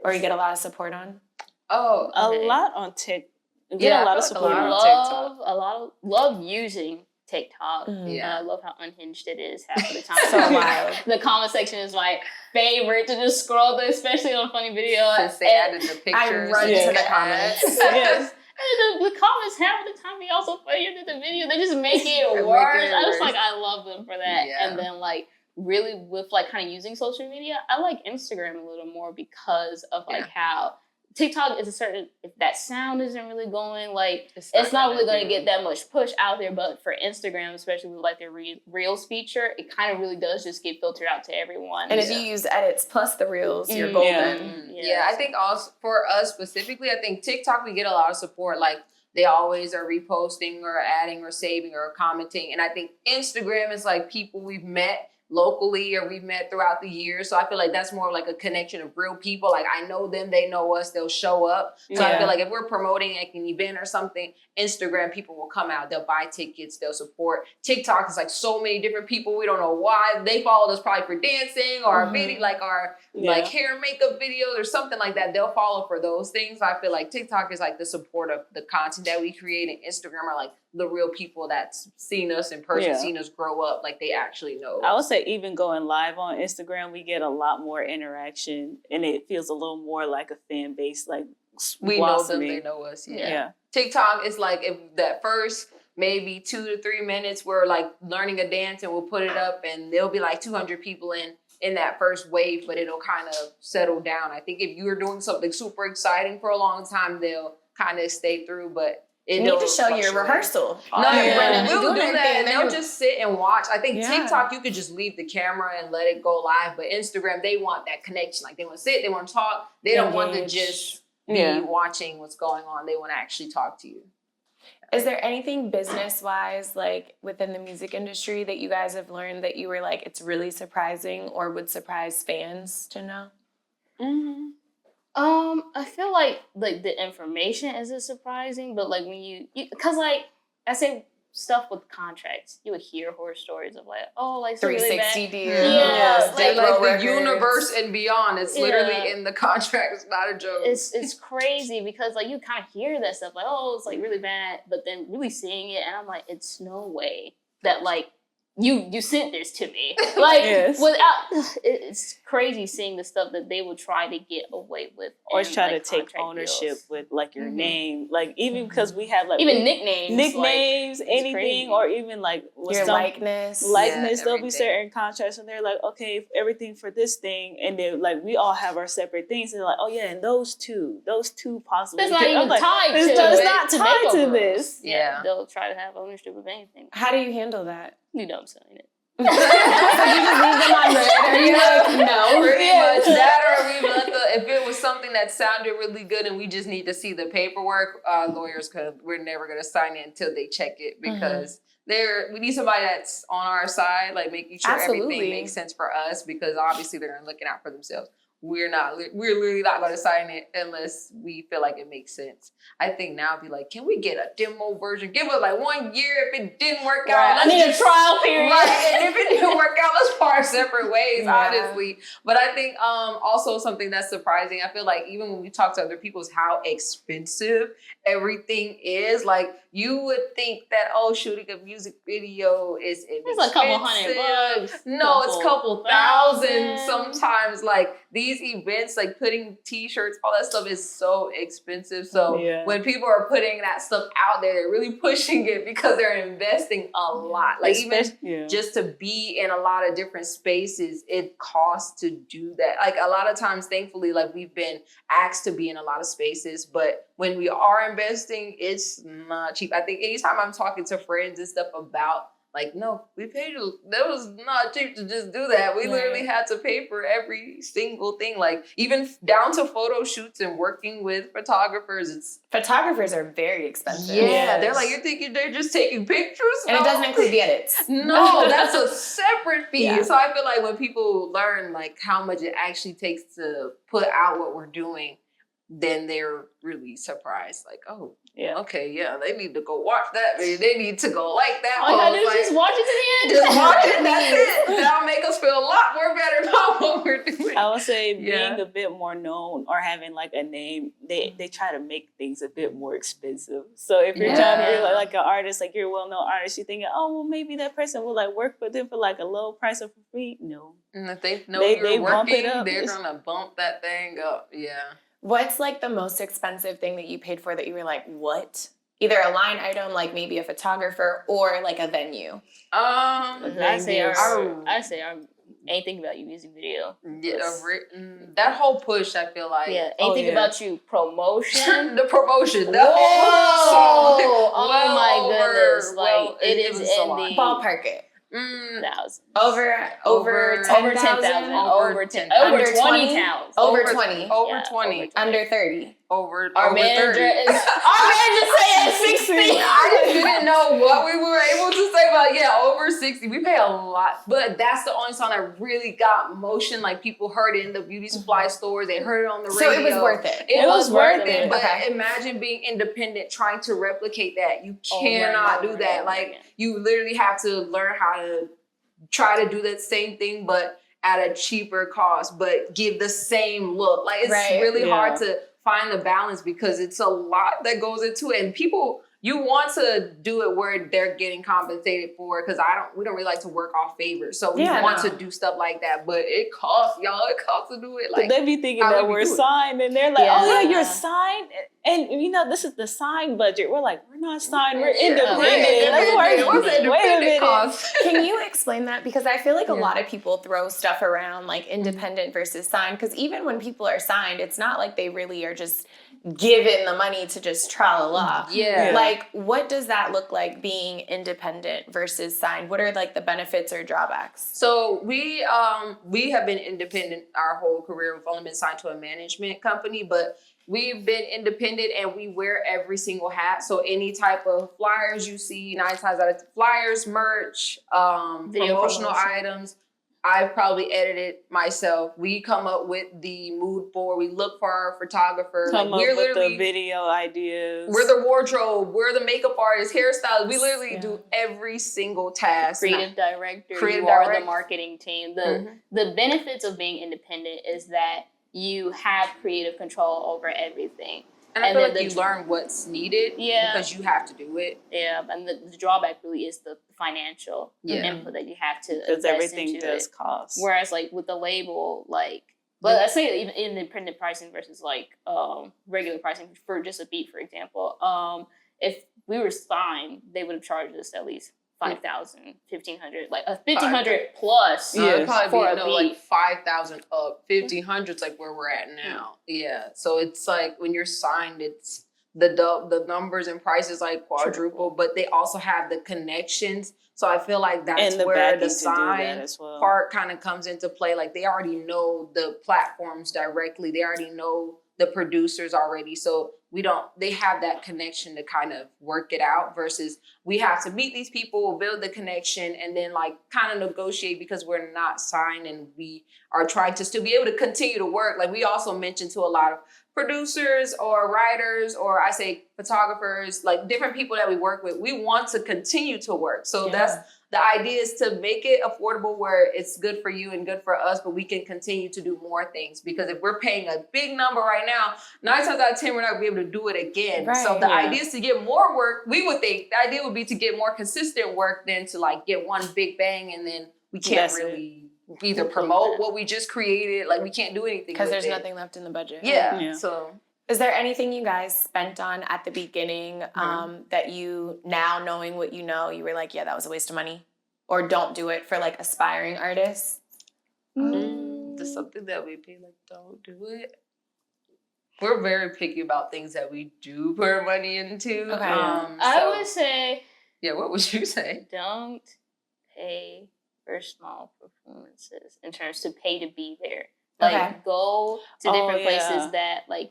or you get a lot of support on? Oh, A lot on TikTok. Get a lot of support on TikTok. Love using TikTok. Yeah. I love how unhinged it is half the time. So wild. The comment section is my favorite to just scroll through, especially on funny videos. Since they added the pictures. I run to the comments. Yes. And the comments half the time be also funnier than the video. They just make it They're worse. making it I was worse. like, I love them for that. Yeah. And then like really with like kind of using social media, I like Instagram a little more because of like how TikTok is if that sound isn't really going, like it's not really going to get that much push out there. But for Instagram, especially with like their Reels feature, it kind of really does just get filtered out to everyone. And if you use edits plus the Reels, you're golden. Yeah, I think also for us specifically, I think TikTok, we get a lot of support. Like they always are reposting or adding or saving or commenting. And I think Instagram is like people we've met locally or we've met throughout the years. So I feel like that's more like a connection of real people. Like I know them, they know us, they'll show up. So I feel like if we're promoting like an event or something, Instagram people will come out, they'll buy tickets, they'll support. TikTok is like so many different people. We don't know why. They followed us probably for dancing or our video, like our like hair and makeup videos or something like that. They'll follow for those things. I feel like TikTok is like the support of the content that we create, and Instagram are like the real people that's seen us in person, seen us grow up, like they actually know. I would say even going live on Instagram, we get a lot more interaction, and it feels a little more like a fan base, like we blossoming. Know them, they know us. Yeah. TikTok is like if that first maybe 2 to 3 minutes we're like learning a dance and we'll put it up and there'll be like 200 people in that first wave, but it'll kind of settle down. I think if you're doing something super exciting for a long time, they'll kind of stay through, but you need to show your rehearsal. No, we'll do that. And they'll just sit and watch. I think TikTok, you could just leave the camera and let it go live. But Instagram, they want that connection. Like they want to sit, they want to talk. They don't want to just be watching what's going on. They want to actually talk to you. Is there anything business-wise, like within the music industry, that you guys have learned that you were like, it's really surprising or would surprise fans to know? I feel like the information isn't surprising, but like when you cause like I say stuff with contracts, you would hear horror stories of like, oh, like 360 really deals. Yeah, like the universe and beyond. It's literally in the contract. It's not a joke. It's crazy because like you kind of hear that stuff like, oh, it's like really bad, but then really seeing it, and I'm like, it's no way that like you sent this to me. Like without, it's crazy seeing the stuff that they would try to get away with. Or try to take ownership deals. With like your name. Like even because we have like even nicknames, like, anything, crazy. Or even like your likeness. There'll be certain contracts and they're like, okay, everything for this thing, and then like we all have our separate things, and they're like, oh yeah, and those two possibly. It's not even tied to it. It's not tied to this. Yeah, they'll try to have ownership of anything. How do you handle that? You know I'm saying it. So you just leave them on red, or you like, no? Pretty much that, or we let if it was something that sounded really good and we just need to see the paperwork, lawyers we're never gonna sign it until they check it, because we need somebody that's on our side, like making sure everything makes sense for us, because obviously they're looking out for themselves. We're literally not going to sign it unless we feel like it makes sense. I think now I'd be like, can we get a demo version? Give us like 1 year. If it didn't work out, I need a trial period. Right. And if it didn't work out, let's part separate ways, honestly. But I think also something that's surprising, I feel like even when we talk to other people, is how expensive everything is. Like you would think that, shooting a music video is inexpensive. It's like a couple $100. No, it's a couple thousand. Sometimes like these events, like putting t-shirts, all that stuff is so expensive. So when people are putting that stuff out there, they're really pushing it because they're investing a lot. Like even just to be in a lot of different spaces, it costs to do that. Like a lot of times, thankfully, like we've been asked to be in a lot of spaces, but when we are investing, it's not cheap. I think anytime I'm talking to friends and stuff about like, no, we paid you. That was not cheap to just do that. We literally had to pay for every single thing, like even down to photo shoots and working with photographers. Photographers are very expensive. Yeah, they're like, you're thinking they're just taking pictures? And it doesn't include the edits. No, that's a separate fee. Yeah. So I feel like when people learn like how much it actually takes to put out what we're doing, then they're really surprised. Like, they need to go watch that. They need to go like that. All you gotta do is just watch it to the end. Just watch it, that's it. That'll make us feel a lot more better about what we're doing. I would say being a bit more known or having like a name, they try to make things a bit more expensive. So if you're trying to be like an artist, like you're a well-known artist, you're thinking, maybe that person will like work with them for like a low price or for free. No. And if they know you're working, they're gonna bump that thing up. Yeah. What's like the most expensive thing that you paid for that you were like, what? Either a line item, like maybe a photographer, or like a venue. I say our Ain't Thinking About You music video. Yeah, that whole push, I feel like. Yeah, Ain't Thinking About You promotion. The promotion. The whole song. Oh my goodness. Like, it is in the... Ballpark it. 10,000. Over 10,000. Over 10,000. over Under 20 20? towns. Over 20. Over Yeah, 20. Under 30. Over Our 30. manager is saying 60. I just didn't know what we were able to say, but yeah, over 60. We pay a lot, but that's the only song that really got motion. Like people heard it in the beauty supply stores, they heard it on the radio. So it was worth it. It was worth it, but Okay. imagine being independent, trying to replicate that. You Over and cannot over do and that. over Like again. you literally have to learn how to try to do that same thing, but at a cheaper cost, but give the same look. Like it's Right. really hard to find the balance because it's a lot that goes into it. And people, you want to do it where they're getting compensated for, because we don't really like to work off favors. So we want to do stuff like that, but it costs, y'all. It costs to do it. Like they be thinking how that would we we're do it? signed, and they're like, Yeah. "Oh yeah, you're signed," and this is the signed budget. We're like, we're not signed. We're Yeah, independent. What's the Wait a independent minute. cost? Can you explain that? Because I feel like a lot of people throw stuff around like independent versus signed. Because even when people are signed, it's not like they really are just given the money to just tra-la-la. Yeah. Like, what does that look like being independent versus signed? What are like the benefits or drawbacks? So we have been independent our whole career. We've only been signed to a management company, but we've been independent and we wear every single hat. So any type of flyers you see, 9 times out of 10, flyers, merch, promotional items, I've probably edited myself. We come up with the mood board. We look for our photographer. Come up with the video ideas. We're the wardrobe. We're the makeup artists, hairstylists. We literally do every single task. Creative director. Creative you are director. the marketing team. The benefits of being independent is that you have creative control over everything. And I feel like you learn what's needed because you have to do it. Yeah, and the drawback really is the financial input that you have to because everything into does it. cost. Whereas like with the label, like, but I say even independent pricing versus like regular pricing for just a beat, for example. If we were signed, they would have charged us at least 5,000, 1,500, like a 1,500 plus It'd probably for be a beat. like 5,000 up, 1,500's like where we're at now. Yeah, so it's like when you're signed, it's the numbers and prices like quadruple, but they also have the connections. So I feel like that's And the where backing the to do sign that as well. part kind of comes into play. Like they already know the platforms directly. They already know the producers already. So they have that connection to kind of work it out versus we have to meet these people, build the connection, and then like kind of negotiate because we're not signed and we are trying to still be able to continue to work. Like we also mentioned to a lot of producers or writers, or I say photographers, like different people that we work with, we want to continue to work. So that's the idea, is to make it affordable where it's good for you and good for us, but we can continue to do more things. Because if we're paying a big number right now, 9 times out of 10, we're not going to be able to do it again. Right. So the idea is to get more work. We would think the idea would be to get more consistent work than to like get one big bang and then we can't really either promote what we just created. Like we can't do anything Because there's it. nothing left in the budget. Yeah. So is there anything you guys spent on at the beginning that you, now knowing what you know, you were like, yeah, that was a waste of money? Or don't do it for like aspiring artists? There's something that we be like, don't do it. We're very picky about things that we do put our money into. Okay. I would say, yeah, what would you say? don't pay for small performances in terms to pay to be there. Like go to different places that like,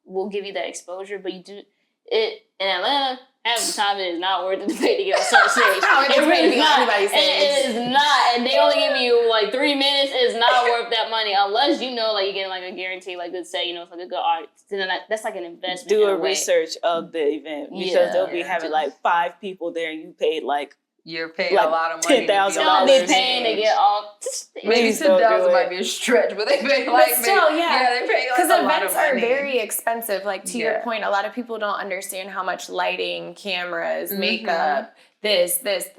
will give you that exposure, but you do it in Atlanta. Half the time it is not worth it to pay to get on certain stage. It really is not. It is not, and they only give you like 3 minutes. It's not worth that money unless like you're getting like a guarantee, like good say, it's like a good artist. Then that's like an investment. Do a research of the event because they'll be having like 5 people there, and you paid like. You're paying a lot of money. $10,000. Don't be paying to get all. Maybe $10,000 might be a stretch, but they pay like. But still, they pay like because a lot of events are money. very expensive. Like to your point, a lot of people don't understand how much lighting, cameras, makeup, the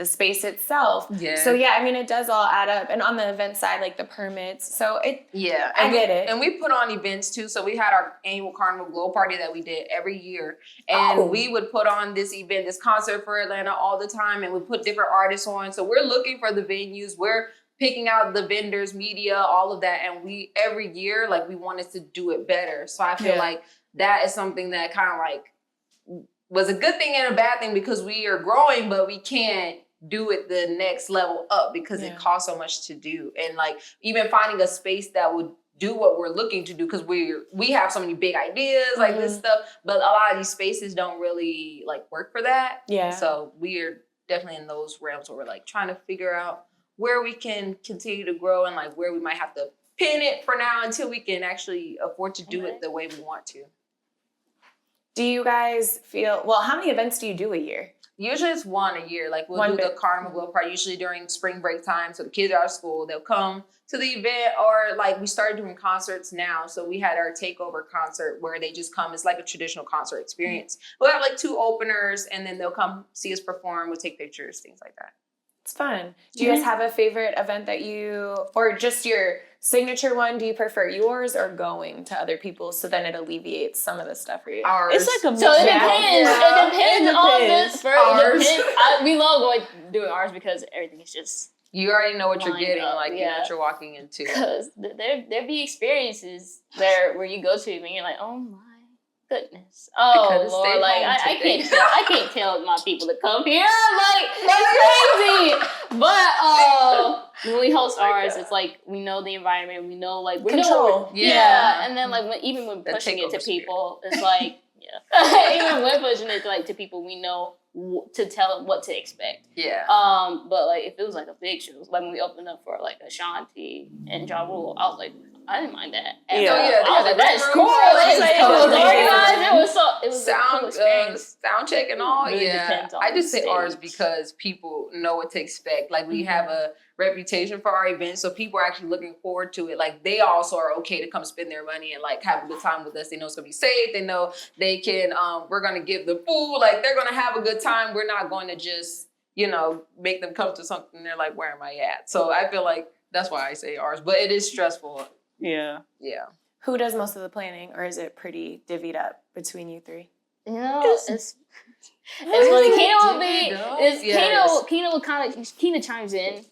space itself. Yeah. So it does all add up. And on the event side, like the permits. So I get it. And we put on events too. So we had our annual Carnival Glow Party that we did every year. And we would put on this event, this concert for Atlanta all the time. And we put different artists on. So we're looking for the venues. We're picking out the vendors, media, all of that. And we, every year, like we wanted to do it better. So I feel like that is something that kind of like was a good thing and a bad thing because we are growing, but we can't do it the next level up because Yeah. it costs so much to do. And like even finding a space that would do what we're looking to do, because we have so many big ideas like this stuff, but a lot of these spaces don't really like work for that. Yeah. So we're definitely in those realms where we're like trying to figure out where we can continue to grow and like where we might have to pin it for now until we can actually afford to do it the way we want to. Do you guys feel, well, how many events do you do a year? Usually it's one a year. Like we'll do the carnival glow party usually during spring break time. So the kids are out of school, they'll come to the event, or like we started doing concerts now. So we had our takeover concert where they just come. It's like a traditional concert experience. We'll have like 2 openers and then they'll come see us perform. We'll take pictures, things like that. It's fun. Do you guys have a favorite event that you, or just your signature one? Do you prefer yours or going to other people's so then it alleviates some of the stuff for you? Ours. It's like a So it mix. depends. Yeah. It depends on this. Ours. We love doing ours because everything is just You already know what you're lined getting, up, like you know what you're walking into. because there be experiences where you go to and you're like, oh my goodness, oh Lord, like I can't tell my people to come here, like that's crazy. But when we host ours, it's like we know the environment, we know like we Control. yeah, and then like even when pushing it to people, it's like even when pushing it to people, we know to tell them what to expect. Yeah. But like if it was like a big show, like when we opened up for like Ashanti and Ja Rule, I was like, I didn't mind that. Yeah. I was like, that's cool. It was a cool experience. Sound check and all. Really Yeah. depends on I just the say ours stage. because people know what to expect. Like we have a reputation for our events, so people are actually looking forward to it. Like they also are okay to come spend their money and like have a good time with us. They know it's gonna be safe. They know they can. We're gonna give them food. Like they're gonna have a good time. We're not going to just make them come to something. They're like, where am I at? So I feel like that's why I say ours. But it is stressful. Yeah. Yeah. Who does most of the planning, or is it pretty divvied up between you 3? You know, it's funny. Keena will be. Yes. Keena will Keena chimes in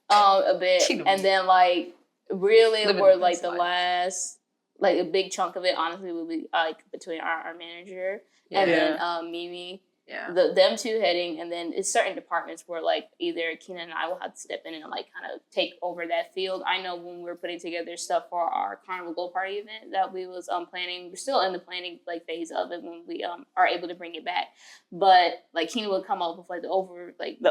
a bit, Keena. and then like really Living we're the like best the life. last like a big chunk of it. Honestly, will be like between our manager and then Mimi. Yeah. Them 2 heading, and then it's certain departments where like either Keena and I will have to step in and like kind of take over that field. I know when we were putting together stuff for our Carnival Glow Party event that we was planning, we're still in the planning like phase of it when we are able to bring it back. But like Keena would come up with like the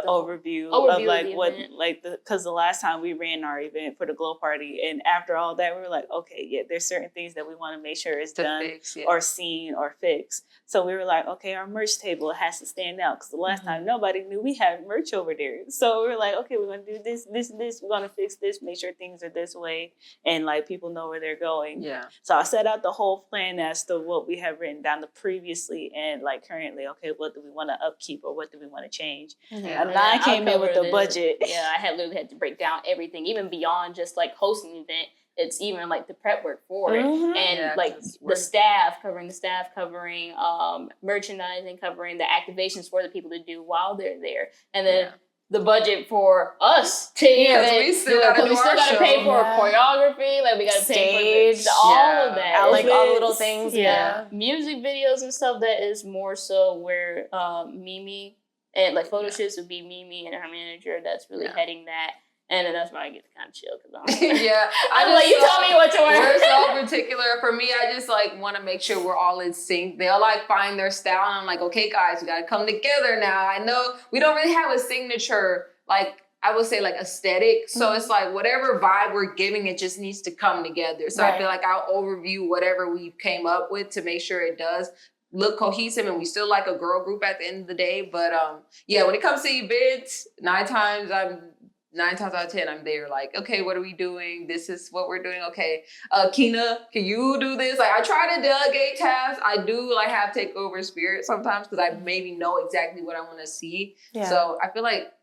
overview of like what event. Like because the last time we ran our event for the Glow Party, and after all that we were like, okay, yeah, there's certain things that we want to make sure is done fix, or seen or fixed. So we were like, okay, our merch table has to stand out because the last time nobody knew we had merch over there. So we were like, okay, we're gonna do this, this, and this. We're gonna fix this, make sure things are this way, and like people know where they're going. Yeah. So I set out the whole plan as to what we have written down previously and like currently. Okay, what do we want to upkeep or what do we want to change? Yeah. And I came in with the budget. Yeah, I literally had to break down everything, even beyond just like hosting an event. It's even like the prep work for it, and like the staff covering merchandising, covering the activations for the people to do while they're there, and then the budget for us to we still gotta pay for choreography, like we gotta pay for all of that, like all the little things. Music videos and stuff. That is more so where Mimi and like photo shoots would be Mimi and her manager that's really heading that. And then that's why I get to kind of chill because I'm like, you tell me what to wear. We're so particular. For me, I just like want to make sure we're all in sync. They'll like find their style, and I'm like, okay, guys, we got to come together now. I know we don't really have a signature, like I would say, like aesthetic. So it's like whatever vibe we're giving, it just needs to come together. So I feel like I'll overview whatever we came up with to make sure it does look cohesive, and we still like a girl group at the end of the day. But when it comes to events, 9 times out of 10, I'm there like, okay, what are we doing? This is what we're doing. Okay, Keena, can you do this? Like I try to delegate tasks. I do like have takeover spirit sometimes because I maybe know exactly what I want to see. Yeah. So I feel like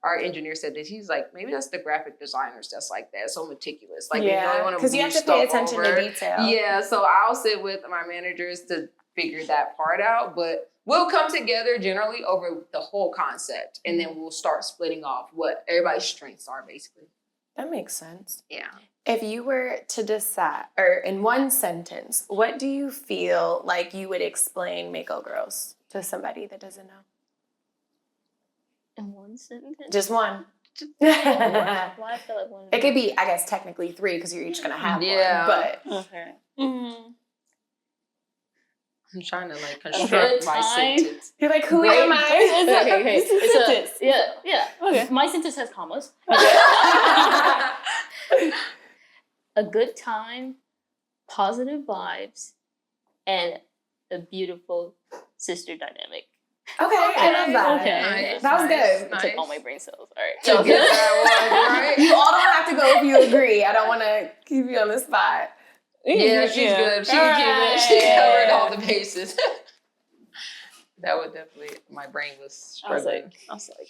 our engineer said this. He's like, maybe that's the graphic designers that's like that, so meticulous. Like because you have to pay attention to detail. Yeah, so I'll sit with my managers to figure that part out, but we'll come together generally over the whole concept, and then we'll start splitting off what everybody's strengths are, basically. That makes sense. Yeah. If you were to decide, or in one sentence, what do you feel like you would explain MAKO Girls to somebody that doesn't know? In one sentence? Just one. Why I feel like one. It could be, I guess, technically 3 because you're each gonna have Yeah. one. But Okay. I'm trying to like good construct my time. sentence. you're like, who Wait, am I? Okay. It's a sentence. Yeah. Okay. My sentence has commas. A good time, positive vibes, and a beautiful sister dynamic. Okay, I love that. Okay. Nice, That was nice, good. It nice. took all my brain cells. All right. To get that one, right? You all don't have to go if you agree. I don't want to keep you on the spot. Yeah, she's good. She can keep it. She covered all the bases. That would definitely. My brain was struggling. I was like,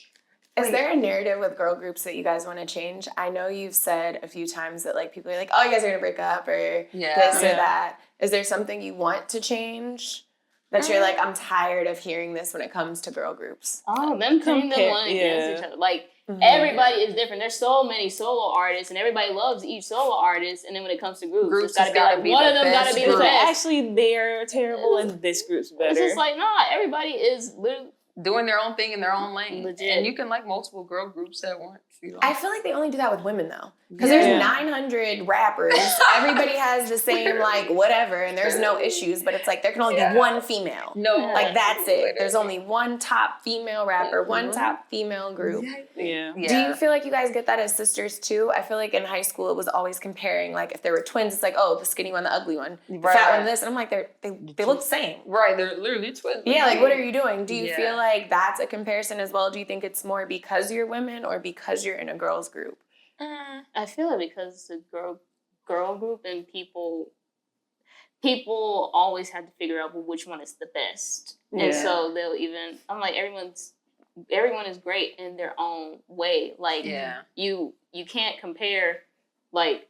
Is there a narrative with girl groups that you guys want to change? I know you've said a few times that like people are like, oh, you guys are gonna break up or this or that. Is there something you want to change? That you're like, I'm tired of hearing this when it comes to girl groups. Oh, them putting them one against each other. Like, everybody is different. There's so many solo artists, and everybody loves each solo artist. And then when it comes to groups it's gotta be like, one of them gotta be the best. Actually, they're terrible, and this group's better. It's just like, nah, everybody is literally Doing their own thing in their own lane. Legit. And you can like multiple girl groups at once. You know? I feel like they only do that with women though. Because there's 900 rappers. Everybody has the same like whatever and there's no issues, but it's like there can only be one female. No. Like that's it. There's only one top female rapper, one top female group. Yeah. Do you feel like you guys get that as sisters too? I feel like in high school it was always comparing, like if there were twins, it's like, oh, the skinny one, the ugly one, the fat one, this. And I'm like, they look the same. Right, they're literally twins. Yeah, like what are you doing? Do you feel like that's a comparison as well? Do you think it's more because you're women or because you're in a girls group? I feel like because it's a girl group and people always have to figure out which one is the best. And so they'll even, I'm like, everyone is great in their own way. Like you can't compare like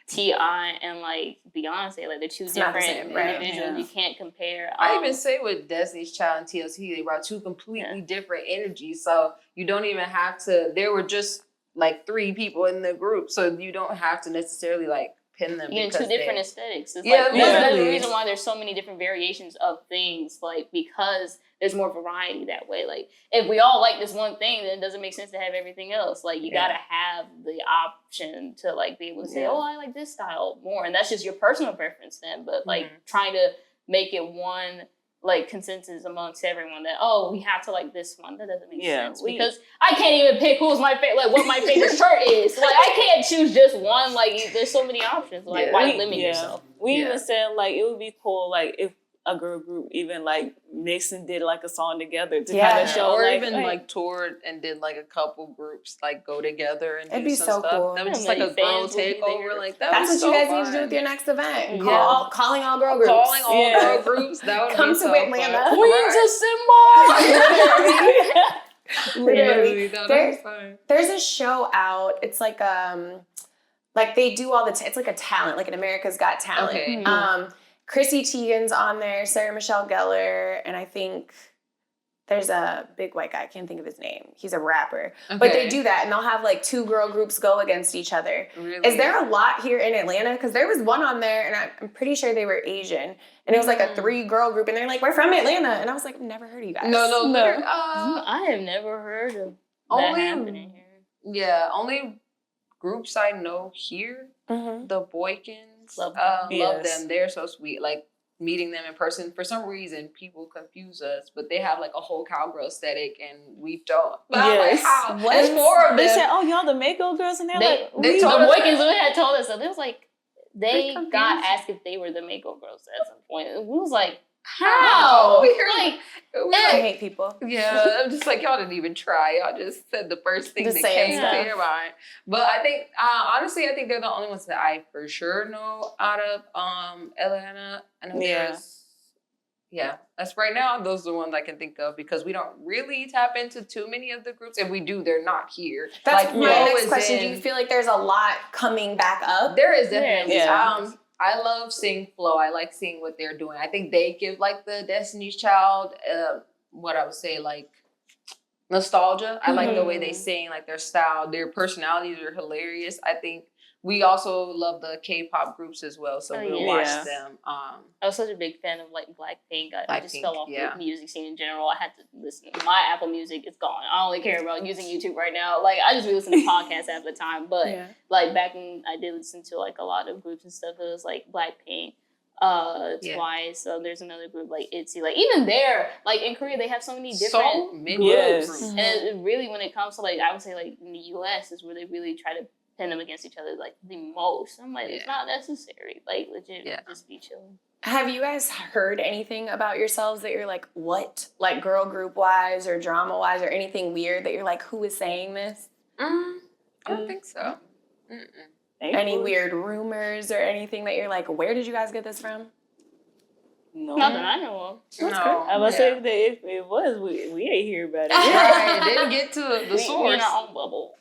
T.I. and like Beyonce. Like they're two different individuals. You can't compare. I even say with Destiny's Child and TLC, they brought two completely different energies. So you don't even have to, there were just like 3 people in the group. So you don't have to necessarily like pin them. Yeah, two different aesthetics. It's Yeah, like that's the reason why there's so many different variations of things. Like because there's more variety that way. Like if we all like this one thing, then it doesn't make sense to have everything else. Like you gotta have the option to like be able to say, oh, I like this style more, and that's just your personal preference then. But like trying to make it one like consensus amongst everyone that we have to like this one, that doesn't make sense because I can't even pick who's my favorite, like what my favorite shirt is. Like I can't choose just one. Like there's so many options. Like why limit yourself? We even said like it would be cool like if a girl group even like mixed and did like a song together to kind of show, or like, even like toured and did like a couple groups like go together and it'd do be some so stuff. cool. That was just like a girl takeover. Like that's what you guys need to do with your next event. Calling all girl groups. Calling all girl groups. That would come be to so Atlanta. fun. Literally. Literally. There's a show out. It's like they do all the it's like a talent, like an America's Got Talent. Okay. Chrissy Teigen's on there, Sarah Michelle Gellar, and I think there's a big white guy. I can't think of his name. He's a rapper. Okay. But they do that, and they'll have like 2 girl groups go against each other. Really? Is there a lot here in Atlanta? Because there was one on there, and I'm pretty sure they were Asian. And it was like a 3-girl group, and they're like, we're from Atlanta. And I was like, never heard of you guys. No. I have never heard of that happening here. Yeah, only groups I know here, the Boykins. Love them. They're so sweet. Like meeting them in person. For some reason, people confuse us, but they have like a whole cowgirl aesthetic, and we don't. But I'm like, how? There's 4 of them. They said, "Oh, y'all the MAKO Girls," and the Boykins had told us. So they was like, they got asked if they were the MAKO Girls at some point. And we was like, how? I hate people. Yeah, I'm just like, y'all didn't even try. Y'all just said the first thing that came to your mind. But I think, honestly, I think they're the only ones that I for sure know out of Atlanta. I know there's, that's right now, those are the ones I can think of because we don't really tap into too many of the groups. If we do, they're not here. That's like, my next question. Do you feel like there's a lot coming back up? There is definitely. I love seeing Flow. I like seeing what they're doing. I think they give like the Destiny's Child, what I would say, like nostalgia. I like the way they sing, like their style, their personalities are hilarious. I think we also love the K-pop groups as well, so we'll watch them. I was such a big fan of like Blackpink. I just fell off the music scene in general. I had to listen. My Apple Music is gone. I only care about using YouTube right now. Like I just listen to podcasts half the time. But like back when I did listen to like a lot of groups and stuff, it was like Blackpink, Twice. So there's another group like ITZY. Like even there, like in Korea, they have so many different groups. And it really, when it comes to like, I would say like in the US is where they really try to pin them against each other like the most. I'm like, it's not necessary. Like legit, just be chilling. Have you guys heard anything about yourselves that you're like, what? Like girl group wise or drama wise or anything weird that you're like, who is saying this? I don't think so. Any weird rumors or anything that you're like, where did you guys get this from? No. Not that I know of. No. I was saying that if it was, we ain't hear about it. Right, it didn't get to the source. We're in our own bubble.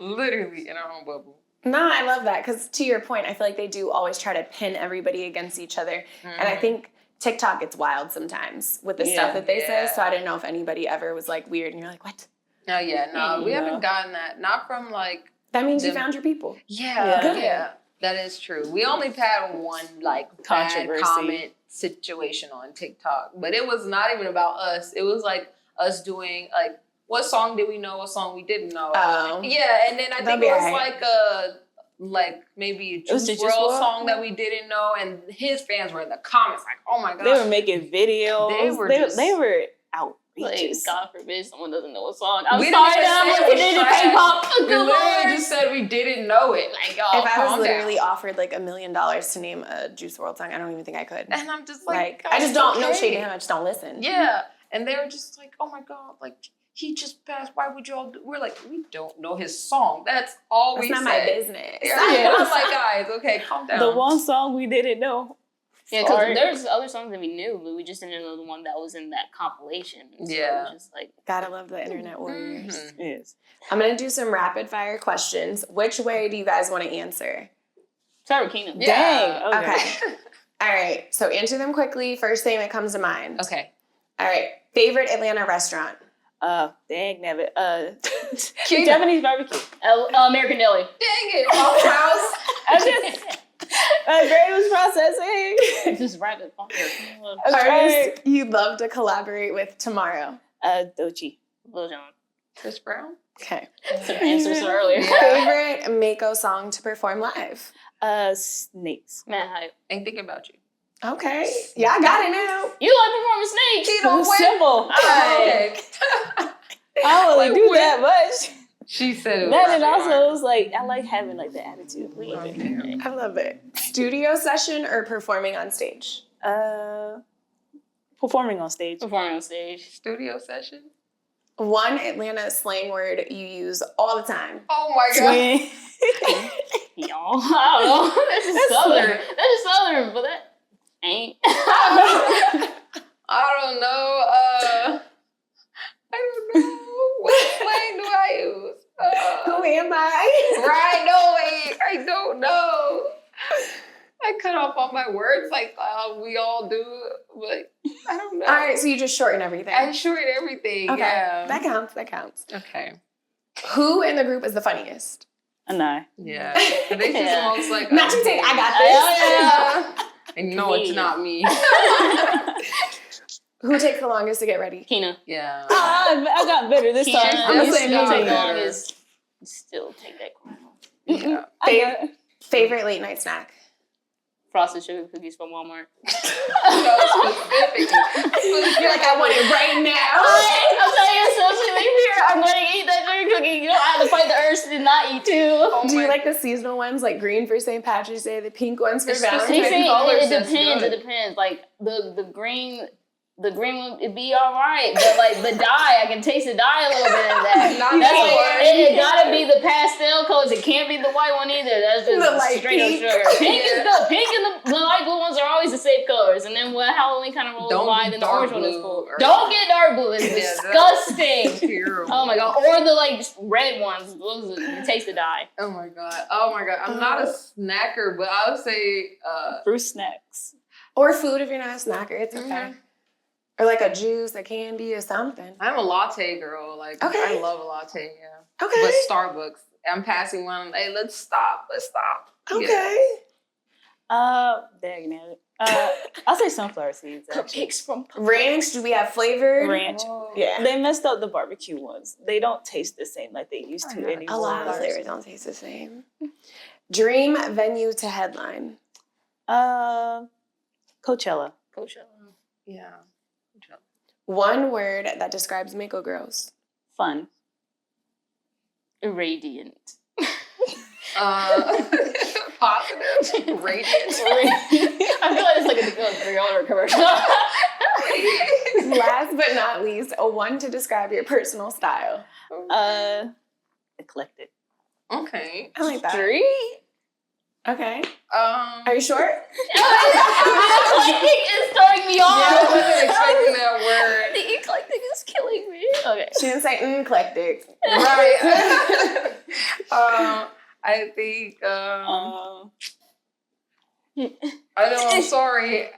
Literally in our own bubble. No, I love that because to your point, I feel like they do always try to pin everybody against each other. And I think TikTok gets wild sometimes with the stuff that they say. So I didn't know if anybody ever was like weird and you're like, what? Oh, no, we haven't gotten that. Not from like... That means you found your people. Yeah. That is true. We only had one like bad comment situation on TikTok, but it was not even about us. It was like us doing like, what song did we know? What song we didn't know? Yeah, and then I think it was like maybe a Juice WRLD song that we didn't know, and his fans were in the comments like, "Oh my god!" They were making videos. They were outrageous. Like, God forbid someone doesn't know a song. I'm sorry that I'm listening to K-pop. We literally just said we didn't know it. Like, if I was literally offered like $1 million to name a Juice WRLD song, I don't even think I could. And I'm just like I just don't know shade to him. I just don't listen. Yeah, and they were just like, "Oh my god!" Like. He just passed. Why would y'all do? We're like, we don't know his song. That's all we said. That's not my business. I was like, guys, okay, calm down. The one song we didn't know. Yeah, because there's other songs that we knew, but we just didn't know the one that was in that compilation. So it was just like, gotta love the internet warriors. Yes. I'm gonna do some rapid fire questions. Which way do you guys want to answer? Start with Keenan. Dang. Okay. All right. So answer them quickly. First thing that comes to mind. Okay. All right. Favorite Atlanta restaurant? Dang, never. Japanese barbecue. American Deli. Dang it. Waffle House. My brain was processing. Just rapid fire. Artist you'd love to collaborate with tomorrow? Doechii. Lil Jon. Chris Brown. Okay. Some answers earlier. Favorite MAKO song to perform live? Snakes. Man, hype. Ain't thinking about you. Okay. Yeah, I got it now. You like performing snakes. She don't win. Simple. Okay. I don't really do that much. She said it. That and also it was like I like having like the attitude. I love it. Studio session or performing on stage? Performing on stage. Performing on stage. Studio session. One Atlanta slang word you use all the time. Oh my god. Y'all, I don't know. That's southern. That's southern, but that ain't. I don't know. I don't know. What slang do I use? Who am I? Right? No, wait. I don't know. I cut off all my words like we all do, but I don't know. All right, so you just shorten everything. I shorten everything. Okay, Yeah. that counts. That counts. Okay. Who in the group is the funniest? No. Yeah. They just most like not to take. I got this. And no, it's not me. Who takes the longest to get ready? Kina. Yeah. I got better this time. I'm Take definitely the longest. Still take that crown. Yeah. Favorite late night snack? Frosted sugar cookies from Walmart. No, specifically. You're like, I want it right now. I'll tell you, so soon leave here, I'm going to eat that sugar cookie. You know, I have to fight the urge to not eat too. Do you like the seasonal ones, like green for St. Patrick's Day, the pink ones for Valentine's They Day? say colors, it depends. It depends. Like the green one, it'd be all right, but like the dye, I can taste the dye a little bit in that. It gotta be the pastel colors. It can't be the white one either. That's just straight up sugar. Pink and the light blue ones are always the safe colors. And then when Halloween kind of rolls by, then the orange one is cool. Don't get dark blue. It's disgusting. Oh my god. Or the like red ones. Those you taste the dye. Oh my god. I'm not a snacker, but I would say fruit snacks. Or food if you're not a snacker. It's okay. Or like a juice, a candy, or something. I'm a latte girl. Like, Okay. I love a latte, yeah. Okay. But Starbucks, I'm passing one. Hey, let's stop. Okay. Dang it. I'll say sunflower seeds. Actually. Cupcakes from Ranch, do we have flavored? Ranch. Oh. Yeah. They messed up the barbecue ones. They don't taste the same like they used to anymore. A lot of flavors don't taste the same. Dream venue to headline. Coachella. Coachella. Yeah. One word that describes MAKO Girls. Fun. Radiant. Positive, radiant. I feel like it's like a three-owner commercial. Last but not least, a one to describe your personal style. Eclectic. Okay. I like that. Three? Okay. Are you sure? Eclectic is throwing me off. Yeah, I wasn't expecting that word. The eclectic is killing me. Okay. She didn't say eclectic. Right. I think. I know. I'm sorry.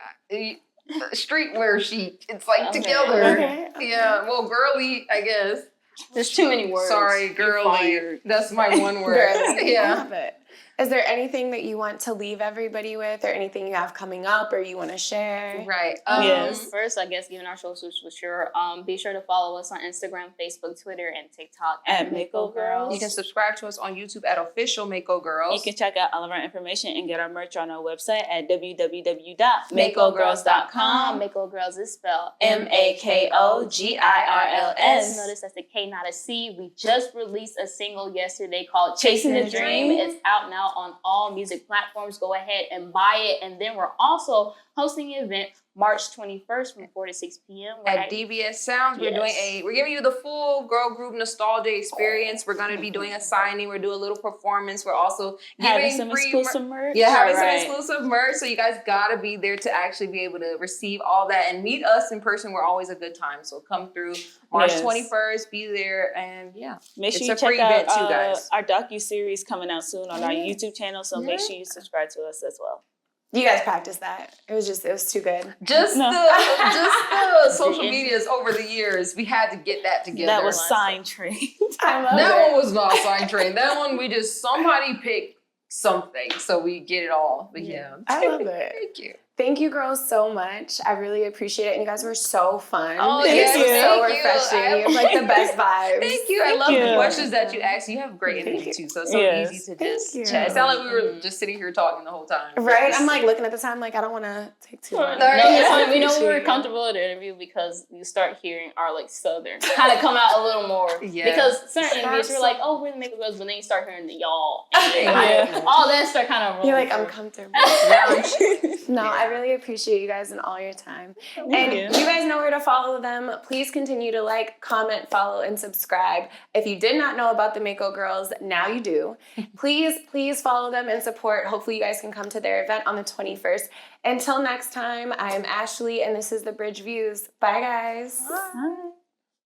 Streetwear chic. It's like Okay. together. Okay. Yeah. Well, girly, I guess. There's too many words. Sorry, You're girly. fired. That's my one word. Girly. I Yeah. love it. Is there anything that you want to leave everybody with, or anything you have coming up, or you want to share? Right. Yes. First, I guess, given our socials for sure, be sure to follow us on Instagram, Facebook, Twitter, and TikTok At MAKO Girls. You can subscribe to us on YouTube at Official MAKO Girls. You can check out all of our information and get our merch on our website at www.makogirls.com. MAKO Girls is spelled MAKOGIRLS. Notice that's a K, not a C. We just released a single yesterday called Chasing the Dream. It's out now on all music platforms. Go ahead and buy it. And then we're also hosting an event March 21st from 4 to 6 p.m. At DBS Sounds, we're giving you the full girl group nostalgia experience. We're going to be doing a signing. We're doing a little performance. We're also Having giving some free exclusive merch. Yeah, having some Right. exclusive merch. So you guys got to be there to actually be able to receive all that and meet us in person. We're always a good time. So come through March 21st. Be there, and yeah, Make sure it's you a free check event out too, guys. our docu-series coming out soon on our YouTube channel. So make sure you subscribe to us as well. You guys practiced that. It was too good. Just No. the social medias over the years, we had to get that together. That was sign trained. I love That it. one was not sign trained. That one we just somebody picked something, so we get it all. But yeah. I love it. Thank you. Thank you, girls, so much. I really appreciate it. And you guys were so fun. Oh, It yes, was so thank you. refreshing. You have like the best vibes. Thank you. I love you. the questions that you ask. You have great energy too, so it's so Yes. easy to Thank just you. chat. It sounded like we were just sitting here talking the whole time. Right? I'm like looking at the time, like I don't want to take too long. No, No, it's I fine. We know we appreciate were it. comfortable in the interview because you start hearing our like southern kind of come out a little more. Yeah. Because certain interviews we're like, oh, we're the MAKO Girls, but then you start hearing the y'all. And then, Yeah. like, all that start kind of rolling. You're like, I'm through. comfortable. Yeah. No, I really appreciate you guys and all your time. And you. you guys know where to follow them. Please continue to like, comment, follow, and subscribe. If you did not know about the MAKO Girls, now you do. Please follow them and support. Hopefully you guys can come to their event on the 21st. Until next time, I am Ashley, and this is The Bridge Views. Bye, guys. Bye.